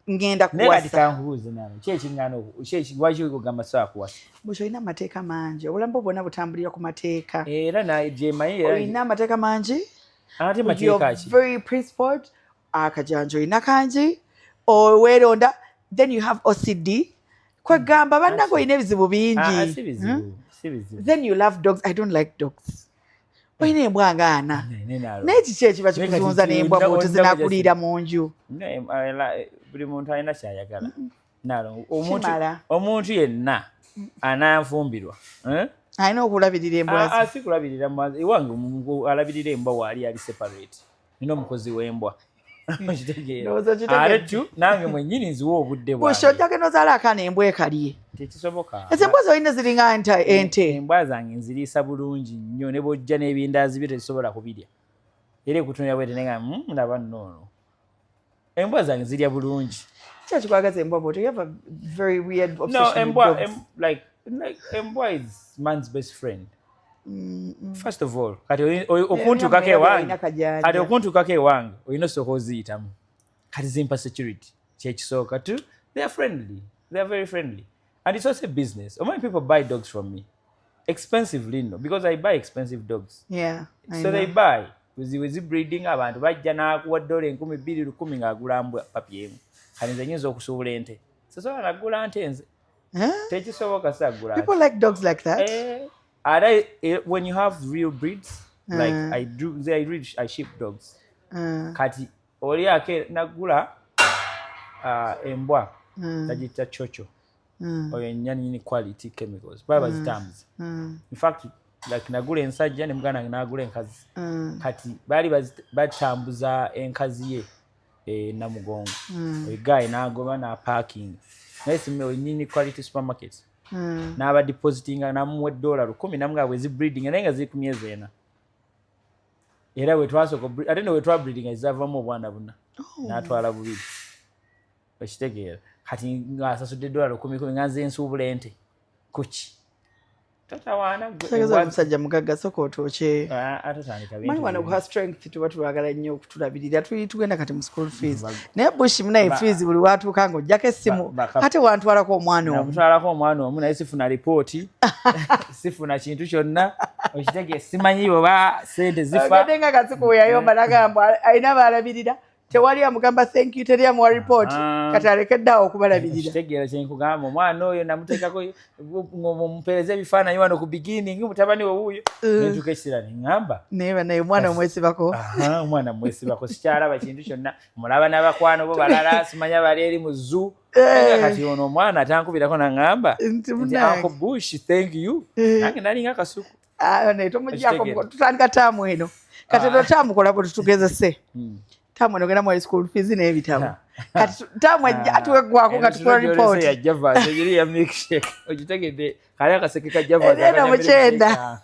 Ngenda kuwasa. Nega dikanguze nano. Chechi ngano. Chechi waje kugamba saa kuwasa. Bush olina amateeka mangi. Obulambo bwonna butambulira ku mateeka. Era na jemayi. Olina amateeka mangi. Ate mateeka ki? Very principled. Akajanjo olina kangi. Oweronda. Then you have OCD. Kwegamba bannange olina ebizibu bingi. Si bizibu. Then you love dogs. I don't like dogs. Olina embwa nga ana. Naye kiki ekiba kikuzunza n'embwa bw'oto zinakulira mu nju. Buli muntu alina kyayagala. Omuntu yenna ananfumbirwa alina okulabirira embwa si kulabirira mbwa ewange omuntu alabirira embwa waali ali separate nina omukozi w'embwa ate nange mwennyini nziwa obudde bwange ojjake nozaala akaana embwa ekalye tekisoboka ezo embwa zolina ziringa ente embwa zange nziriisa bulungi nnyo ne bwojja n'ebindaazi byo tezisobola kubirya era ekutunira bwete nenga ndaba nnoono embwa zange zirya bulungi kiki kikwagaza embwa bwoti you have a very weird obsession like embwa is man's best friend. First of all, kati okuntukako ewange olina osooka oziyitamu kati zimpa security kyekisooka tu they are friendly, they are very friendly, and it's also a business. Many people buy dogs from me expensively, no, because I buy expensive dogs. So they buy with breeding abantu bajja n'akuwa $1,000, $2,000 ng'agula mbwa papi emu kati nze nyinza okusuubula ente sisobola nagula nte nze tekisoboka sagula. People like dogs like that. When you have real breeds, like I ship dogs. Kati oli ake nagula embwa tagita chocho. Oyo nyani quality chemicals. Baba zitamzi. In fact, like nagula ensajja ne mugana nagula enkazi. Kati bali batambuza enkazi ye namugongo. Oyo guy nagoba na parking. Nesi me nyini quality supermarkets. N'aba depositing namuwa $1,000 namugaba bwe breeding naye nga ziri ku myezi ena era bwe twasooka ate ne bwe twa breeding ezavamu obwana buna n'atwala bubiri okitegeera kati ng'asasudde $10,000 nga nze nsuubula ente kuki tatawaana omusajja mugagga soka otooke manyi wano kuha strength tuba tulwagala nnyo okutulabirira tugenda kati mu school fees naye bush munaye fees buli watuuka nga ojjako essimu kate wantwalako omwana omu naye sifuna lipooti sifuna kintu kyonna okitege simanyi oba sente zifa ogende nga kasiku we yayomba nagamba alina baalabirira tewali amugamba thank you teri amuwa report kati alekeddeawo okubalabirira kitegeera kyenkugamba omwana oyo namuteekako mumupeereza ebifaananyi wano ku beginning mutabani we wuuyo nentuka ekisira neŋŋamba naye banaye omwana omwesibako omwana mwesibako sikyalaba kintu kyonna mulaba n'abakwano bo balala simanya bali eri mu zoo kati ono omwana atankubirako naŋŋamba nti Uncle Bush thank you nange nalinga akasuku naye tomuggyako tutandika taamu eno kati eno taamu kola bwe tutugezese tamu eno genda mwali school fees n'ebitabo kati tamu atuweggwako nga tukola report ya Java eri ya milkshake ogitegedde kali akaseke ka Java eno mukyenda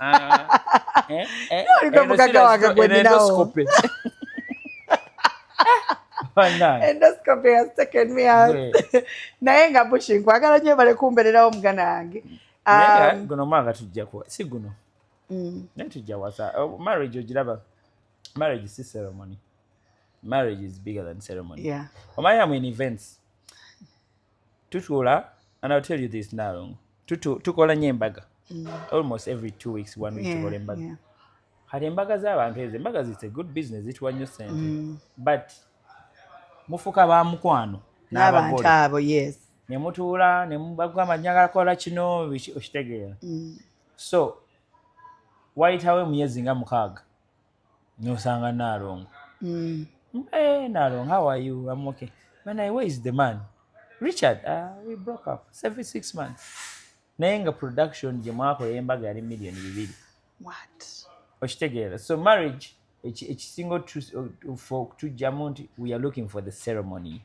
oliko mugagga wange gwendinawo endoscopy has taken me out naye nga Bush nkwagala nnyo bale kumbererawo mugana wange guno mwaka tujjako si guno naye tujja wasa marriage ogiraba marriage si ceremony. Marriage is bigger than ceremony. I am in events. Tutuola, and I'll tell you this now. Tukola nyembaga. Almost every 2 weeks, 1 week tukola embaga. Had embaga z'abantu ezo. Embaga is a good business. It was just sente. But mufuka ba mukwano n'abantu abo yes. Ne mutuula ne mubagamba njagala kola kino okitegeera. So wayitawo emyezi nga 6 n'osanga Naalongo. Hey, Nalong, how are you? I'm okay. Man, where is the man? Richard, we broke up. 6 months. Nenga production, Jamako, Embaga, $1 million. What? Together. So marriage, it's single for two Jamont, we are looking for the ceremony.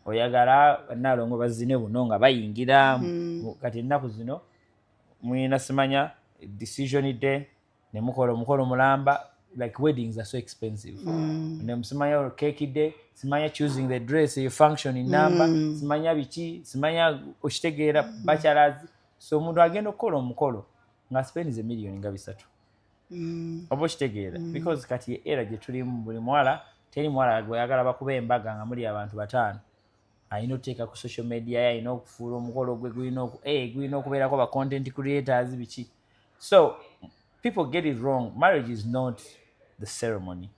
Oyagara, Nalong bazine bunonga bayingira, kati ennaku zino, mwina simanya decision ide, ne mukolo mulamba. Like weddings are so expensive. And simanya cake day, simanya choosing the dress, your function in number, simanya bichi, simanya oshitegeera bachelors. So mundu agenda okukola omukolo nga spend $1 million nga 3. Oba oshitegeera because kati era gye tulimu buli mwala teri mwala gweyagala bakuba embaga nga muli abantu 5. Ayina oteeka ku social media ayina okufuula omukolo gwe gulina okubeerako ba content creators bichi. So people get it wrong. Marriage is not the ceremony.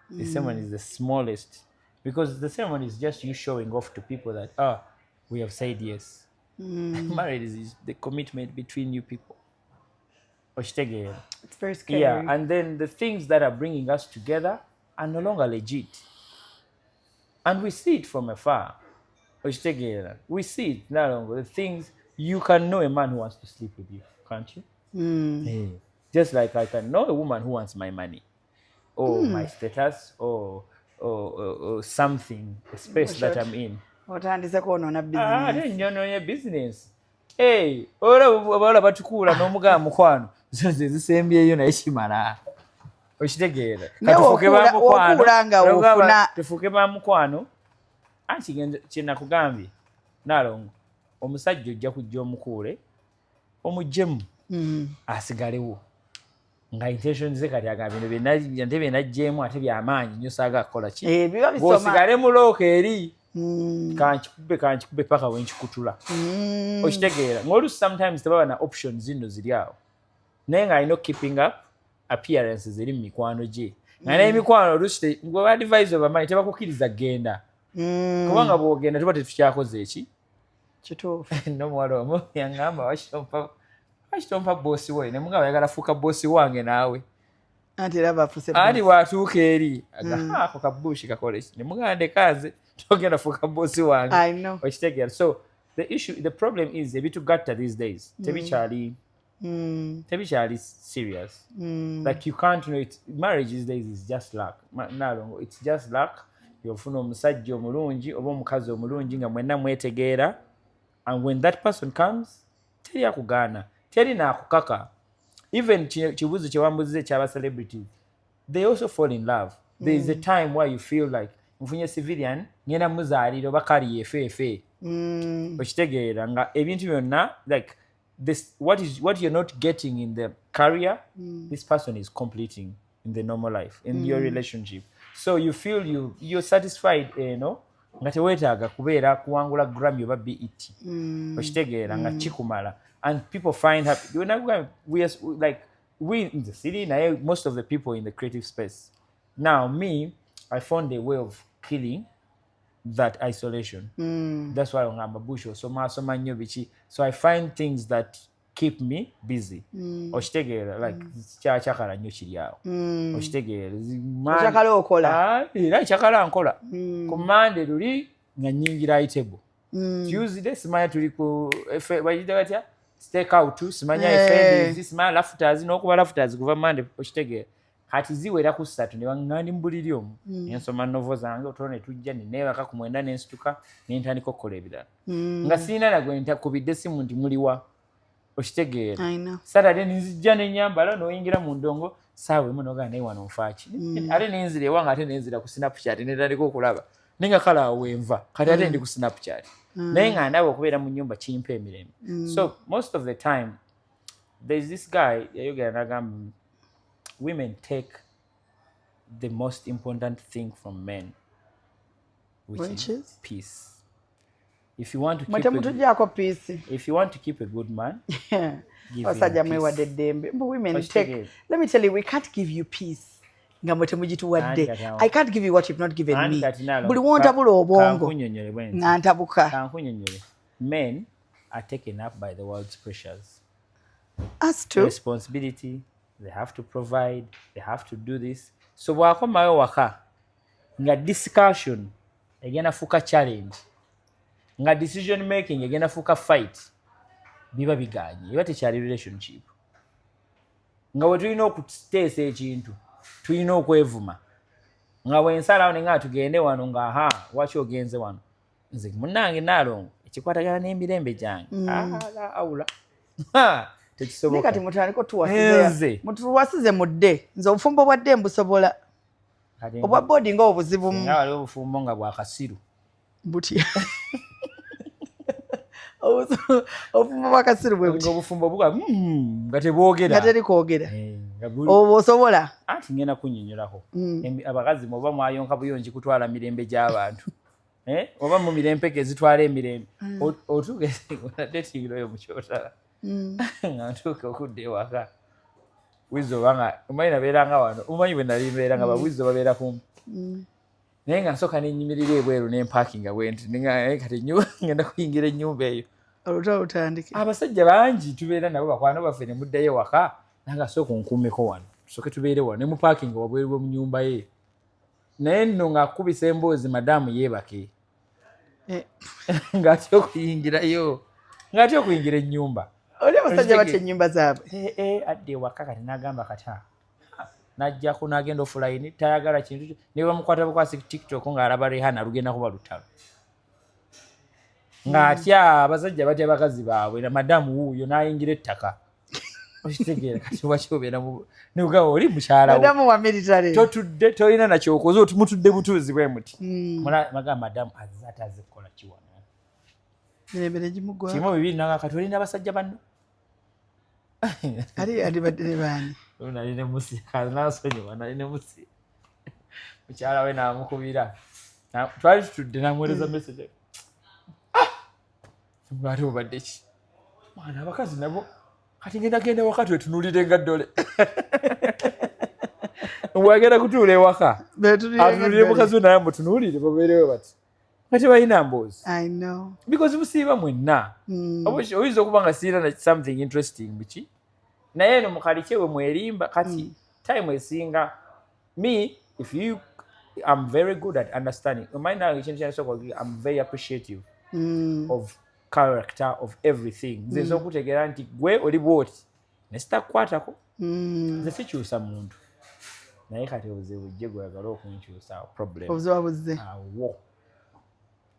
The ceremony is the smallest because the ceremony is just you showing off to people that we have said yes. Marriage is the commitment between you people. It's very scary. Yeah, and then the things that are bringing us together are no longer legit, and we see it from afar. We see it no longer. The things you can know a man who wants to sleep with you, can't you? Just like I can know a woman who wants my money or my status or something, a space that I'm in. Otandise kwonoona business. Nnyonoonye business. Olaba batukuula n'omugamba mukwano zo ze zisembyeyo naye kimala. Okitegeera. Tufuuke ba mukwano. Anti kye nakugambye Naalongo omusajja ojja kujja omukuule omugyemu asigalewo nga intention ze kati agambye nte bye najjeemu ate byamaanyi nnyo saaga kukola ki bw'osigale mulooka eri kankikube paka wenkikutula okitegeera ng'oluusi sometimes tebaba na options zino ziri awo naye ng'alina keeping up appearances eri mu mikwano gye nga n'emikwano oluusi gwe advise obamanyi tebakukkiriza genda kubanga bw'ogenda tuba tetukyakoze eki kituufu n'omuwala omu yaŋŋamba wakitompa boosi we ne mugamba ayagala fuuka boosi wange naawe anti bw'atuuka eri ako kabuushi kakole ki ne mugamba ndekaze togenda fuuka boosi wange okitegeera so the problem is ebitugatta these days tebikyali serious like you can't know it. Marriage these days is just luck. Naalongo it's just luck. Yofuna omusajja omulungi oba omukazi omulungi nga mwenna mwetegeera and when that person comes teri akugaana teri naakukaka even kibuuzo kye wambuzize ky'aba celebrities they also fall in love. There is a time where you feel like nfunye civilian ngenda muzaalira oba kali yefeefe okitegeera nga ebintu byonna like this what you're not getting in the career this person is completing in the normal life in your relationship. So you feel you're satisfied, nga teweetaaga kubeera kuwangula Grammy oba BET. Okitegeera nga kikumala. And people find happy. We in the city, most of the people in the creative space. Now, me, I found a way of killing that isolation. That's why I'm a bush. So I find things that keep me busy. Okitegeera like kyakala nnyo kiri awo. Okitegeera kyakala okola era kyakala nkola ku Monday luli nga nnyingira itable Tuesday simanya tuli ku bayita batya stake out simanya FND simanya lafters n'okuba lafters kuva Monday okitegeera kati ziwera ku ssatu ne baŋŋandi mu buliri omwo ensoma novo zange otulo ne tujja neneebaka ku mwenda n'ensituka n'entandika okukola ebirala nga sirina nagwe ntakubidde simu nti muliwa okitegeera Saturday nzijja n'ennyambala n'oyingira mu ndongo saawa emu n'ogamba naye wano nfaaki ate nenzira ewange ate nenzira ku Snapchat netandika okulaba naye nga kale awo wenva kati ate ndi ku Snapchat naye nga ndaba okubeera mu nnyumba kimpa emirembe so most of the time there's this guy yayogera n'agamba women take the most important thing from men which is peace. If you want to keep a good man, give him peace. Women take, let me tell you, we can't give you peace. I can't give you what you've not given me. Men are taken up by the world's pressures. Us too. Responsibility, they have to provide, they have to do this. So wakomayo waka, nga discussion, egena fuka challenge. Nga decision making egenda fuka fight biba biganye iba tekyali relationship nga we tulina okuteesa ekintu tulina okwevuma nga bwensalawo ne nga tugende wano nga waki ogenze wano nze munnange Naalongo ekikwatagana n'emirembe gyange awula tekisoboka kati mutandika mutuwasize mudde nze obufumbo bwadde mbusobola obwa boarding nga obuzibu nga wali obufumbo nga bwakasiru butya obufumbo bwakasiru bwe buti obufumbo buga nga tebwogera nga teri kwogera oba osobola anti ngenda kunnyonnyolako abakazi oba mwayonka buyonji kutwala mirembe gy'abantu oba mu mirempeke zitwala emirembe otugetetingiro oyo mukyotala nga ntuuka okudda ewaka wizi obanga omanyi nabeeranga wano omanyi bwe nali mbeera nga bawizi babeera kumpi naye nga nsooka nenyimirira ebweru n'empakinga bwenti kati ngenda kuyingira ennyumba eyo olutandike abasajja bangi tubeera nabo bakwano baffe ne muddayo waka nanga sooka onkuumeko wano tusooke tubeere wano ne mu pakinga wabweru bwe mu nyumba ye naye nno ng'akubisa emboozi madaamu yeebake ng'atya okuyingira ennyumba oli abasajja batya ennyumba zaabwe adde ewaka kati n'agamba kata najjako n'agenda offline tayagala kintu ne bamukwata bukwasi TikTok ng'alaba Rihanna lugenda kuba lutalo ng'atya abasajja batya bakazi baabwe na madamu wuuyo n'ayingira ettaka okitegeera kati wakyobeera negamba oli mukyalawo madamu wa military totudde tolina nakyokoze oti mutudde butuuzi bwe muti magamba madamu azate azikola kiwana mirembe negimugwa kimu bibiri naga kati olina abasajja banno ali adibadde ne baani nali ne musi nasonyiwa nali ne musi mukyala we namukubira twali tutudde namuweereza message ate obadde ki mwana abakazi nabo kati genda wakati wetunuulire nga ddole bwagenda kutuula ewaka atunuulire mukazi we naye mutunuulire babeerewo bati kati balina mboozi because busiiba mwenna oyinza okuba nga siina something interesting buki naye eno mukalike we mwerimba kati time esinga me if you I'm very good at understanding I'm very appreciative of character of everything nze nsobola okutegeera nti gwe oli bwoti nesitakukwatako nze sikyusa muntu naye kati obuzibu bujje gweyagala okunkyusa problem obuzibu awo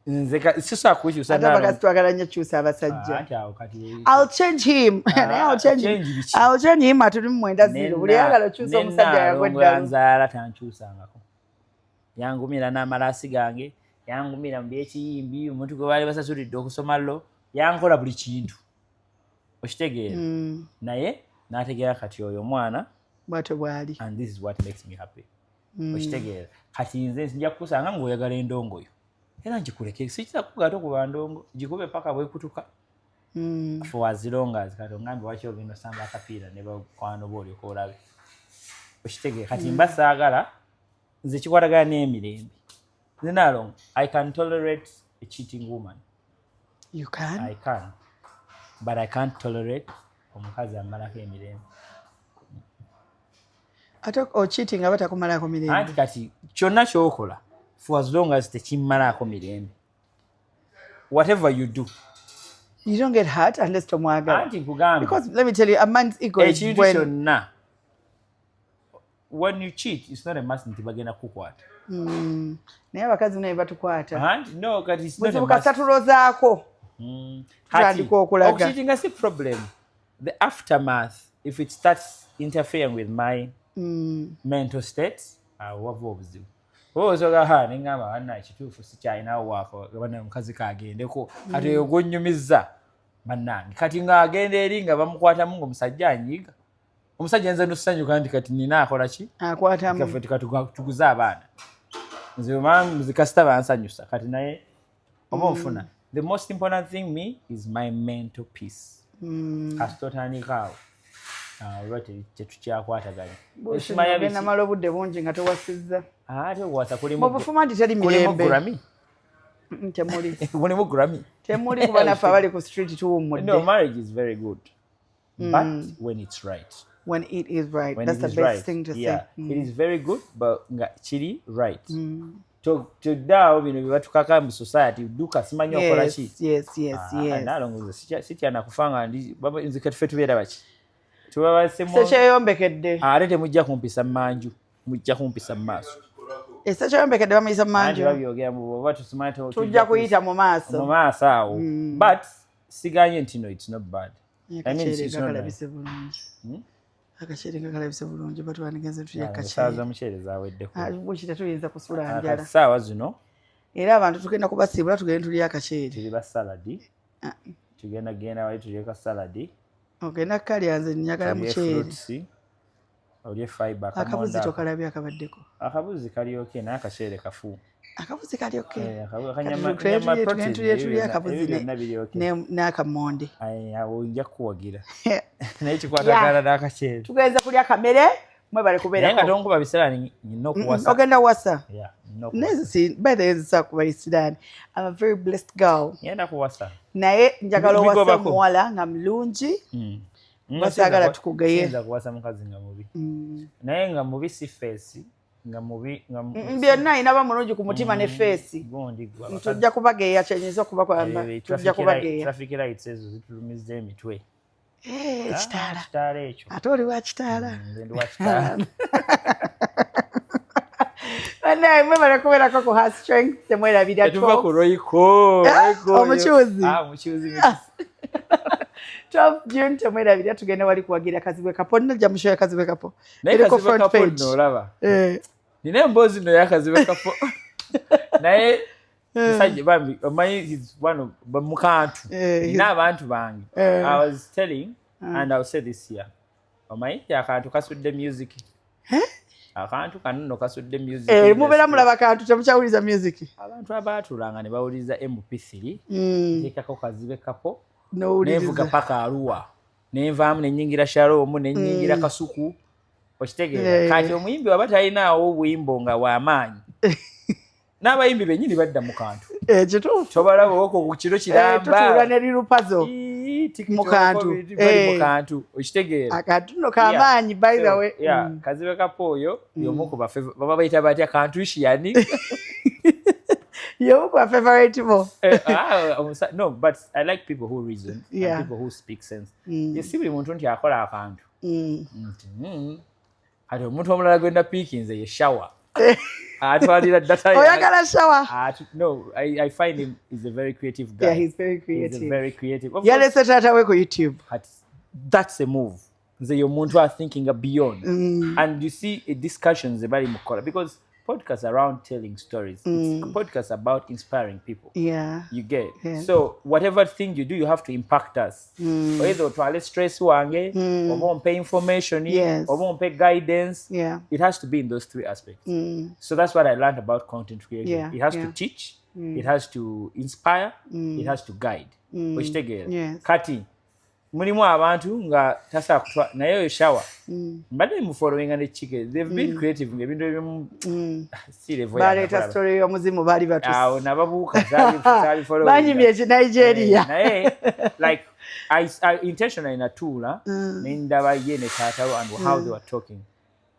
nze sisobola kukyusa abakazi twagala nnyo kyusa abasajja I'll change him I'll change him atuli mu 9-0 buli yagala okyusa omusajja yagweddanzaala tankyusangako yangumira n'amalaasi gange yangumira mu byekiyimbi omuntu gwe baali basasulidde okusoma lo yankola buli kintu okitegeera naye n'ategeera kati oyo omwana bwatyo bwali and this is what makes me happy okitegeera kati nze nja kukusanga ng'oyagala endongoyo era ngikuleke sikira kugato kuba ndongo gikube paka bwekutuka for as long as kati ongambe waki ogenda osamba akapiira ne bakwano booli okolabe okitegeera kati mba saagala nze kikwatagana n'emirembe Zinalong, I can tolerate a cheating woman. You can? I can. But I can't tolerate omukazi amalako emirembe. Cheating abata kumalako mirembe. Anti kati kyonna ky'okola for as long as tekimmalako mirembe. Whatever you do. You don't get hurt unless tomwagala. Anti nkugamba. Because let me tell you, a man's ego is when... kyonna. When you cheat, it's not a must nti bagenda kukwata. Naye abakazi naye batukwata. No, kati it's not a must. Bukasatulozaako. Tutandika okulaga. Cheating is a problem. The aftermath, if it starts interfering with my mental state, wava obuzibu. Osoga nengamba anna ekituufu sikyalinawo waako gabana omukazi kagendeko kati oyo gonyumiza bannange kati ng'agenda eri nga bamukwatamu ng'omusajja anyiga omusajja nze nosanyuka nti kati nina akola ki akwatamu tuguze abaana nze muzikasita bansanyusa kati naye oba nfuna the most important thing me is my mental peace kasitotandikaawo olwati tetukyakwataganya namala obudde bungi nga towasizza ate wasa mubufuma nti teri mirembe mulimu Grammy temuli kuba naffe abali ku street tuwummudde. No, marriage is very good but when it's right. When it is right. That's the best thing to say. It is very good but nga kiri right. Toddawo bino bye batukaka mu society duka simanyi okola ki. Yes. Nalongoza sitya nakufanga nzi kati ffe tubeera baki tubabasemu sekyeyombekedde ate temujja kumpisa mmanju mujja kumpisa mu maaso sekyeyombekedde bamuyisa mu manju babyogera oba tusimanyi tujja kuyita mu maaso awo but siganye nti no it's not bad. Akaceere kakalabise bulungi batwandigenze tulya akaceere omuceere zaweddeko bukita tuyinza kusula njala saawa zino era abantu tugenda kubasiibula tugende tulya akaceere tuli ba saladi tugenda wali tulye ka saladi ogenda kalya nze njagala muceere olye fiber akabuzi tokalabye akabaddeko akabuzi kali okay naye akaceere kafu akabuzi kali okay akanyama tulya akabuzi n'akamonde awo nja kuwagira naye kikwatagana n'akaceere tugenza kulya kamere mwebale kubeerako naye nga tonkuba biseera nina okuwasa ogenda wasa by the way sakuba isiraani I'm a very blessed girl ngenda kuwasa naye njagala owasa omuwala nga mulungi basaagala tukugeye nza kuwasa mukazi nga mubi naye nga mubi si feesi nga mubi byonna inaba mulungi ku mutima ne feesi tujja kubageeya kyenyinza okuba kwamba tujja kubageeya traffic lights ezo zitulumiza emitwe Kitala. Kitala ekyo. Ate oli wa kitala. Nze ndi wa kitala. Naye mwe barakubeerako ku Her Strength temwerabira Etuva ku Royco. Omukyuzi. Mukyuzi. 12 June temwerabira tugenda wali kuwagira Kazibwe Kapo. Najja mushoya Kazibwe Kapo. Eriko front page. Nolaba. Nina emboozi no ya Kazibwe Kapo. Naye musajja bambi omanyi he's one of mukantu. Nina abantu bange. I was telling and I'll say this here. Omanyi akantu kasudde music. Akantu kanno kasudde music. Mubera mulaba kantu temukyawuliza music. Abantu abaatulanga ne bawuliza MP3. Tekako Kazibwe Kapo. Nevuga paka Arua. Nenvaamu nenyingira Shalom nenyingira Kasuku. Okitegeera. Kati omuyimbi waba talinawo obuyimbo nga w'amaanyi. N'abayimbi bennyini badda mu kantu. Kituufu. Tobalaba okwo ku kiro kiramba. Tutuula ne lirupazo. Mu kantu. Okitegeera. Akantu nno k'amaanyi by the way. Kazibwe Kapo oyo y'omu ku baba bayita batya kantushiyani. You're my favorite more. No, but I like people who reason and people who speak sense. You see, buli muntu nti akola akantu. Ati omuntu omulala gwenda piikinze ye shower. Atwalira data. Oyagala shower? No, I find him is a very creative guy. Yeah, he's very creative. He's very creative. Yalese tata we ku YouTube. That's a move. Nze y'omuntu are thinking beyond. And you see discussions ebali mukola because podcasts around telling stories. It's a podcast about inspiring people. Yeah. You get it. Yeah. So whatever thing you do, you have to impact us. Or either to stress wange, or won't pay information, or won't pay guidance. Yeah. It has to be in those three aspects. So that's what I learned about content creation. Yeah. It has to teach, it has to inspire, it has to guide. Which together. Kati. Mulimu abantu nga tasa kutwa nayo shower mbadde mu following and chike they've been creative ngebintu ebimu sire voya baleta story yo muzimu bali batu nababuuka zali following banyimye ki Nigeria naye like I intentionally natula nendaba yene tatawo and how they were talking.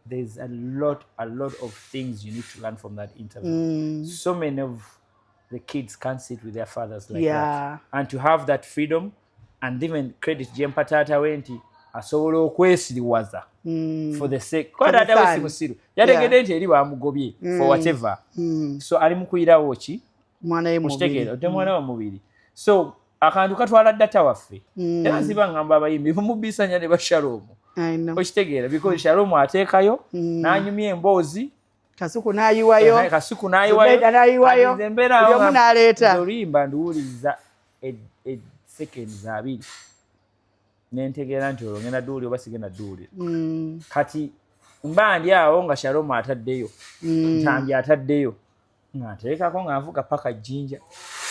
There's a lot of things you need to learn from that interview. So many of the kids can't sit with their fathers like that, and to have that freedom. And even credit Jempa Tata wenti asobola okwesiriwaza for the sake kwa dada we simusiru yategede nti eri bamugobye for whatever so ali mukuyirawo ki mwana ye mubiri mwana wa mubiri so akantu katwala data waffe era ziba ngamba abayimbi mubisanya ne basharomu okitegeera because Shalom ateekayo n'anyumya emboozi Kasuku nayiwayo yomu n'aleeta olimba nduwuliza seconds abiri nentegeera nti olongena duuli oba sigenda duuli kati mba ndi awo nga Shalom ataddeyo ntambi ataddeyo ngateekako nga nvuga paka Jinja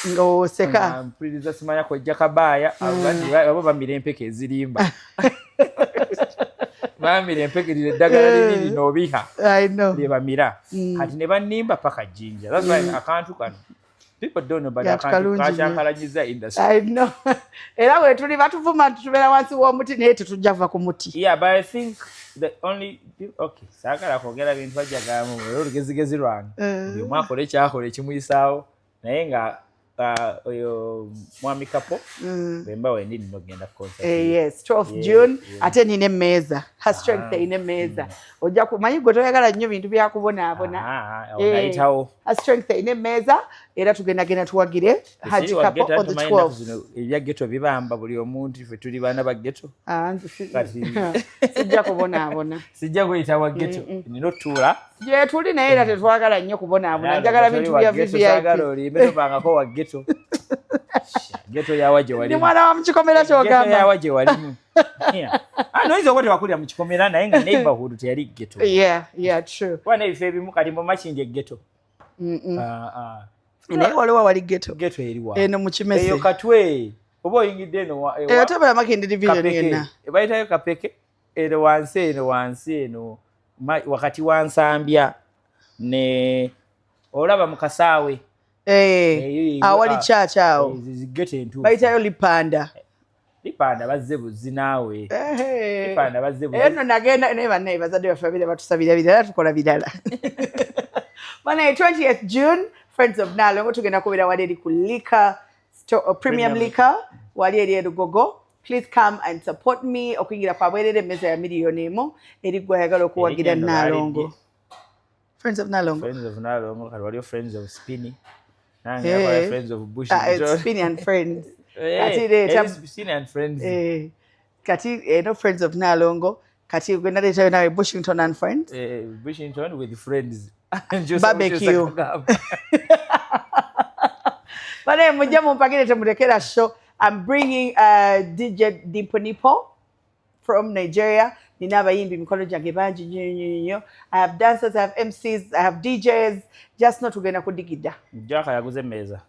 nga oseka mpuliriza simanya kojja kabaaya abo bamira empeke ezirimba bamira empeke lino eddagala liri n'obiha lyebamira kati ne bannimba paka Jinja. That's why akantu kano people don't know about that kachakalajiza industry. I know. Era we tuli batuvuma tutubera wansi w'omuti naye tetujjava ku muti. Yeah, but I think the only sagala kwogera bintu bajjagamu olugezigezi lwange buli omwe akole kyakola ekimuyisaawo naye nga oyo Mwami Kapo bemba wendi nogenda concert. Yes, 12 June ate nine meza Her Strength ine meza ojja kumanyi gwe toyagala nnyo bintu byakubonaabona onaitawo Her Strength ine meza era tugenda tuwagire Haji Kapo on the 12th. Ebya ghetto bibamba buli omuntu ffe tuli baana ba ghetto sijja kubonaabona sijja kuyita wa ghetto nino tuula je tuli naye era tetwagala nnyo kubonaabona njagala bintu bya VIP sagala olimbe tobangako wa ghetto ghetto yawaje wali ni mwana wa mchikomera kyogamba ghetto yawaje walimu noizo wote wakulira mu kikomera naye nga neighborhood teyali ghetto. Yeah, true. Wana ife ebimu kati mu makindi ghetto naye waliwo wali ghetto eriwa eno mu Kimese eyo katwe oba oyingidde eno eyo tabala Makindi division yenna bayitayo Kapeke eno wansi eno wakati wa Nsambya ne olaba mu Kasaawe awali chacha awo ghetto entu bayitayo Lipanda bazze buzi naawe Lipanda bazze buzi eno nagenda ne banne bazadde bafabira batusabira birala tukola birala bana 20th June Friends of Nalongo tugenda kubeera wali eri ku liquor premium liquor wali eri Rugogo please come and support me. Okuyingira kwa bwerere meza ya miliyoni emu eri gwe ayagala okuwagira Nalongo. Friends of Nalongo. Friends of Nalongo, kali waliyo friends of Spinny. Nange yakala friends of Bushingtone. Spinny and friends. Kati Spinny and friends. Kati no friends of Nalongo. Kati gwe naleta nawe Bushingtone and friends. Bushingtone with friends. Barbecue. Bane mujja mumpagire temurekera show. I'm bringing DJ Dimponipo from Nigeria. Nina abayimbi mikono gyange bangi nnyo. I have dancers, I have MCs, I have DJs. Just not tugenda kudigida. Jaka yaguze meza.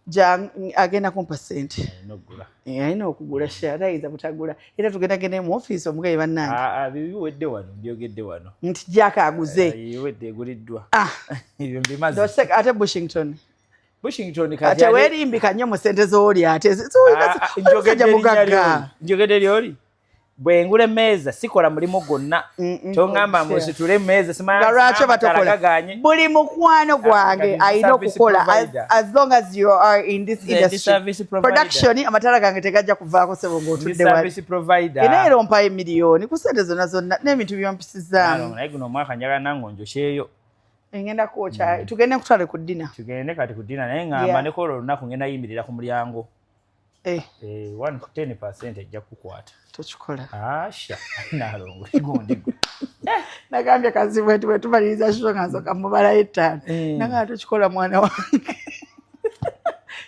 Agenda kumpa sente. Nogula. Ayina okugula share ayinza butagula. Era tugenda genda mu office omugayi bannange. Bibi wedde wano, byogedde wano. Nti Jaka aguze. Wedde eguliddwa. Ibyo mbimaze. Ate Bushingtone. Bushingtone kati ate werimbika nnyo mu sente z'oli ate njogedde lyoli bwe ngula emmeeza sikola mulimu gwonna tongamba musitule emmeeza simalwaki batokola buli mukwano gwange alina okukola as long as you are in this industry production amatala gange tegajja kuvaako sebo ng'otudde era era ompayo miliyoni ku sente zonna n'ebintu byompisizaamu naye guno omwaka njagala nange njokeeyo ngenda kwokya tugende kutwale ku ddina tugende kati ku ddina naye ngamba ne kola olunaku ngenda yimirira ku mulyango 10% ejja kukwata tokikola asha Nalongo gundi nagambye kazi bwetu bwe tumaliriza sho nga nsoka mubalayo 5 nanga tokikola mwana wange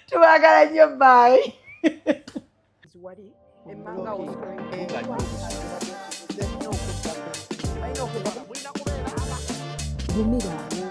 tubagala nnyo bye Bumira